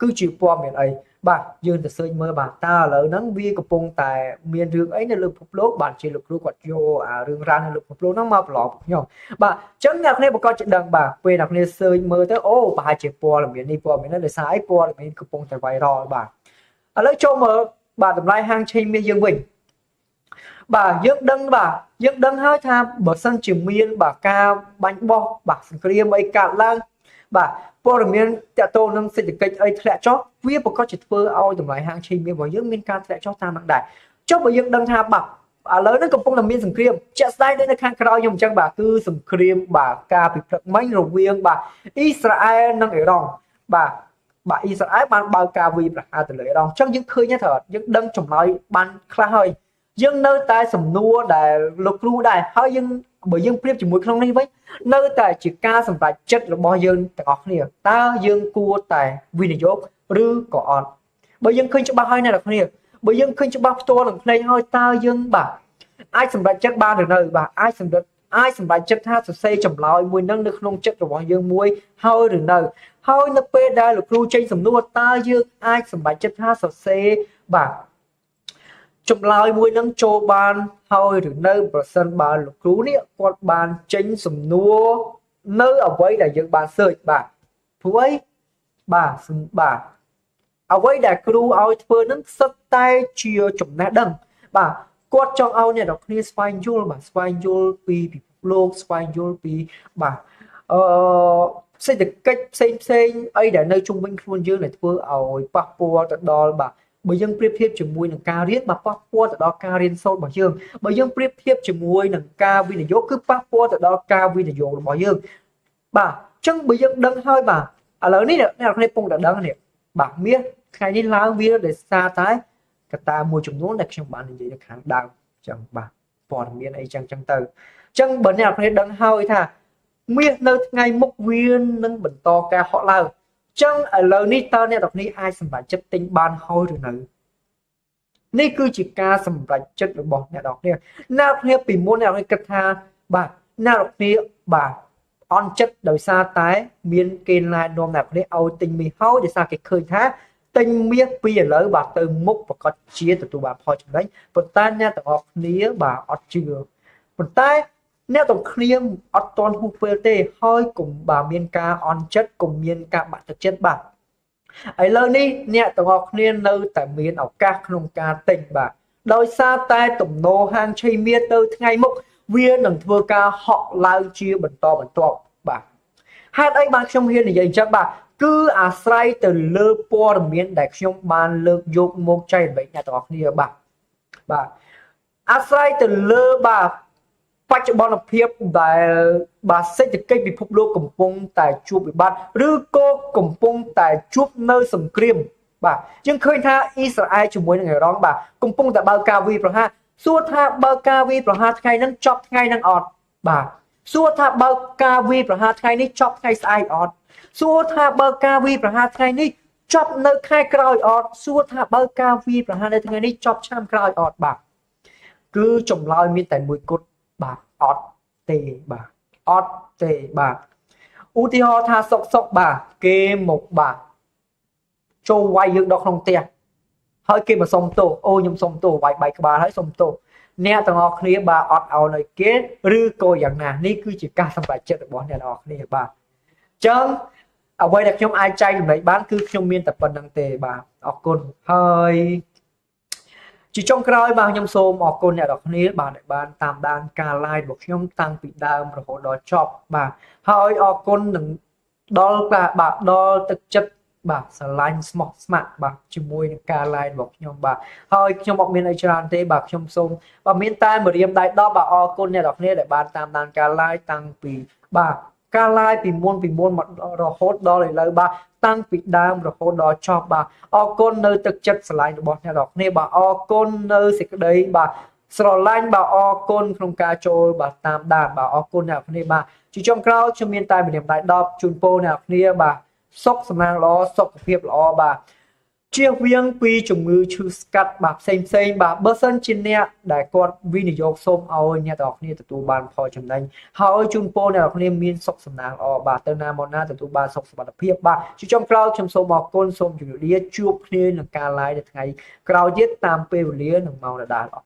គឺជាព័ត៌មានអីបាទយើងទៅ search មើលបាទតើឥឡូវហ្នឹងវាកំពុងតែមានរឿងអីនៅលើពិភពលោកបាទជាលោកគ្រូគាត់យកអារឿងរ៉ាវនៅលើពិភពលោកហ្នឹងមកប្រឡងខ្ញុំបាទអញ្ចឹងអ្នកគ្នាប្រកាសជាដឹងបាទពេលអ្នកគ្នា search មើលទៅអូប្រហែលជាព័ត៌មាននេះព័ត៌មាននោះដោយសារអីព័ត៌មានកំពុងតែ viral បាទឥឡូវចូលមើលបាទតម្លៃហាងឆេងមាសយើងវិញបាទយើងដឹងហើយថាបើសិនជាមានបាទការបាញ់បោះបាទសង្គ្រាមអីកើតឡើងបាទព័ត៌មានតកតងនឹងសេដ្ឋកិច្ចអីធ្លាក់ចុះវាប្រកាសជាធ្វើឲ្យតម្លៃហាងឆេងមាសរបស់យើងមានការធ្លាក់ចុះតាមនឹងដែរចុះបើយើងដឹងថាបាទឥឡូវហ្នឹងកំពុងតែមានសង្គ្រាមជាក់ស្ដែងដូចនៅខាងក្រៅខ្ញុំអញ្ចឹងបាទគឺសង្គ្រាមបាទការពិព្រឹកមិញរវាងបាទអ៊ីស្រាអែលនិងអ៊ីរ៉ង់បាទអ៊ីស្រាអែលបានបើកការវាយប្រហារទៅលើអ៊ីរ៉ង់អញ្ចឹងយើងឃើញថាយើងដឹងចម្លើយបានខ្លះហើយយើងនៅតែសំណួរដែលលោកគ្រូដែរហើយយើងបើយើងប្រៀបជាមួយក្នុងនេះវិញនៅតែជាការសម្រេចចិត្តរបស់យើងទាំងអស់គ្នាតើយើងគួរតែវិនិយោគឬក៏អត់បើយើងឃើញច្បាស់ហើយអ្នកនរគ្នាបើយើងឃើញច្បាស់ផ្ទាល់នឹងភ្នែកហើយតើយើងបាទអាចសម្រេចចិត្តបានឬនៅបាទអាចសម្រេចចិត្តថាសរសេរចម្លើយមួយនឹងនៅក្នុងចិត្តរបស់យើងមួយហើយឬនៅហើយនៅពេលដែលលោកគ្រូចេញសំណួរតើយើងអាចសម្រេចចិត្តថាសរសេរបាទចម្លើយមួយនឹងចូលបានហើយឬនៅប្រសិនបើលោកគ្រូនេះគាត់បានចេញសំណួរនៅអ្វីដែលយើងបាន search បាទព្រោះអីបាទអ្វីដែលគ្រូឲ្យធ្វើនឹងសិតតែជាចំណេះដឹងបាទគាត់ចង់ឲ្យអ្នកនរគ្នាស្វែងយល់បាទស្វែងយល់ពីពិភពលោកស្វែងយល់ពីបាទសេដ្ឋកិច្ចផ្សេងអីដែលនៅជុំវិញខ្លួនយើងដែលធ្វើឲ្យប៉ះពាល់ទៅដល់បាទបើយើងប្រៀបធៀបជាមួយនឹងការរៀនប៉ះពាល់ទៅដល់ការរៀនសូត្ររបស់យើងបើយើងប្រៀបធៀបជាមួយនឹងការវិនិយោគគឺប៉ះពាល់ទៅដល់ការវិនិយោគរបស់យើងបាទអញ្ចឹងបើយើងដឹងហើយបាទឥឡូវនេះអ្នកនរគ្នាពងតែដឹងនេះបាទមាសថ្ងៃនេះឡើងវាដោយសារតែកត្តាមួយចំនួនដែលខ្ញុំបាននិយាយនៅខាងដើមអញ្ចឹងបាទព័ត៌មានអីចឹងទៅអញ្ចឹងបើអ្នកនរគ្នាដឹងហើយថាមាសនៅថ្ងៃមុខវានឹងបន្តការហក់ឡើងចឹងឥឡូវនេះតើអ្នកនរគ្នាអាចសម្រេចចិត្តទិញបានហើយឬនៅនេះគឺជាការសម្រេចចិត្តរបស់អ្នកនរគ្នាពីមុនអ្នកនរគ្នាគិតថាបាទអ្នកនរគ្នាបាទអន់ចិត្តដោយសារតែមានគេណែនាំអ្នកនរគ្នាឲ្យទិញមាសហើយដោយសារគេឃើញថាទិញមាសពីឥឡូវបាទទៅមុខប្រកាសជាទទួលបានផលចំណេញប៉ុន្តែអ្នកទាំងអស់គ្នាបាទអត់ជឿប៉ុន្តែអ្នកទាំងគ្នាអត់តន់ហួសពេលទេហើយកុំបាទមានការអន់ចិត្តកុំមានការបាក់ទឹកចិត្តបាទឥឡូវនេះអ្នកទាំងអស់គ្នានៅតែមានឱកាសក្នុងការទិញបាទដោយសារតែទំនោរហាងឆេងមាសទៅថ្ងៃមុខវានឹងធ្វើការហក់ឡើងជាបន្តបន្ទាប់បាទហេតុអីបានខ្ញុំហ៊ាននិយាយអញ្ចឹងបាទគឺអាស្រ័យទៅលើព័ត៌មានដែលខ្ញុំបានលើកយកមកចែករំលែកអ្នកទាំងអស់គ្នាបាទអាស្រ័យទៅលើបាទបច្ចុប្បន្នភាពដែលបាទសេដ្ឋកិច្ចពិភពលោកកំពុងតែជួបវិបត្តិឬក៏កំពុងតែជួបនៅសង្គ្រាមបាទយើងឃើញថាអ៊ីស្រាអែលជាមួយនឹងអ៊ីរ៉ង់បាទកំពុងតែបើកការវាយប្រហារសួរថាបើកការវាយប្រហារថ្ងៃហ្នឹងចប់ថ្ងៃហ្នឹងអត់បាទសួរថាបើកការវាយប្រហារថ្ងៃនេះចប់ថ្ងៃស្អែកអត់សួរថាបើកការវាយប្រហារថ្ងៃនេះចប់នៅខែក្រោយអត់សួរថាបើកការវាយប្រហារនៅថ្ងៃនេះចប់ឆ្នាំក្រោយអត់បាទគឺចម្លើយមានតែមួយគត់បាទអត់ទេបាទអត់ទេបាទឧទាហរណ៍ថាសុកបាទគេមកបាទចូលវាយយើងដល់ក្នុងផ្ទះហើយគេមកសុំទោសអូខ្ញុំសុំទោសវាយបែកក្បាលហើយសុំទោសអ្នកទាំងអស់គ្នាបាទអត់ឲ្យគេឬក៏យ៉ាងណានេះគឺជាការសម្រេចចិត្តរបស់អ្នកទាំងអស់គ្នាបាទអញ្ចឹងអ្វីដែលខ្ញុំអាចចែករំលែកបានគឺខ្ញុំមានតែប៉ុណ្្នឹងទេបាទអរគុណហើយជាចុងក្រោយបាទខ្ញុំសូមអរគុណអ្នកទាំងអស់គ្នាបាទដែលបានតាមដានការ live របស់ខ្ញុំតាំងពីដើមរហូតដល់ចប់បាទហើយអរគុណនឹងដល់បាទដល់ទឹកចិត្តបាទស្រឡាញ់ស្មោះស្ម័គ្របាទជាមួយនឹងការ live របស់ខ្ញុំបាទហើយខ្ញុំអត់មានអីច្រើនទេបាទខ្ញុំសូមបាទមានតែម្រាមដៃ10បាទអរគុណអ្នកទាំងអស់គ្នាដែលបានតាមដានការ live តាំងពីបាទ ការ live ពីមុនមករហូតដល់ឥឡូវបាទតាំងពីដើមរហូតដល់ចប់បាទអរគុណនៅទឹកចិត្តស្រឡាញ់របស់អ្នកនរគ្នាបាទអរគុណនៅសេចក្តីបាទស្រឡាញ់បាទអរគុណក្នុងការចូលបាទតាមដានបាទអរគុណអ្នកនរគ្នាបាទជាចុងក្រោយខ្ញុំមានតែម្រាមដៃ10ជូនពរអ្នកនរគ្នាបាទសុខសំណាងល្អសុខភាពល្អបាទជៀសវាងពីជំងឺឈឺស្កាត់បាទផ្សេងបាទបើសិនជាអ្នកដែលគាត់វិនិយោគសូមឲ្យអ្នកទាំងអស់គ្នាទទួលបានផលចំណេញហើយជូនពរអ្នកទាំងអស់គ្នាមានសុខសំណាងល្អបាទទៅណាមកណាទទួលបានសុខសុវត្ថិភាពបាទជាចុងក្រោយខ្ញុំសូមអរគុណសូមជម្រាបលាជួបគ្នានឹងការ live នៅថ្ងៃក្រោយទៀតតាមពេលវេលានិងម៉ោងដដែល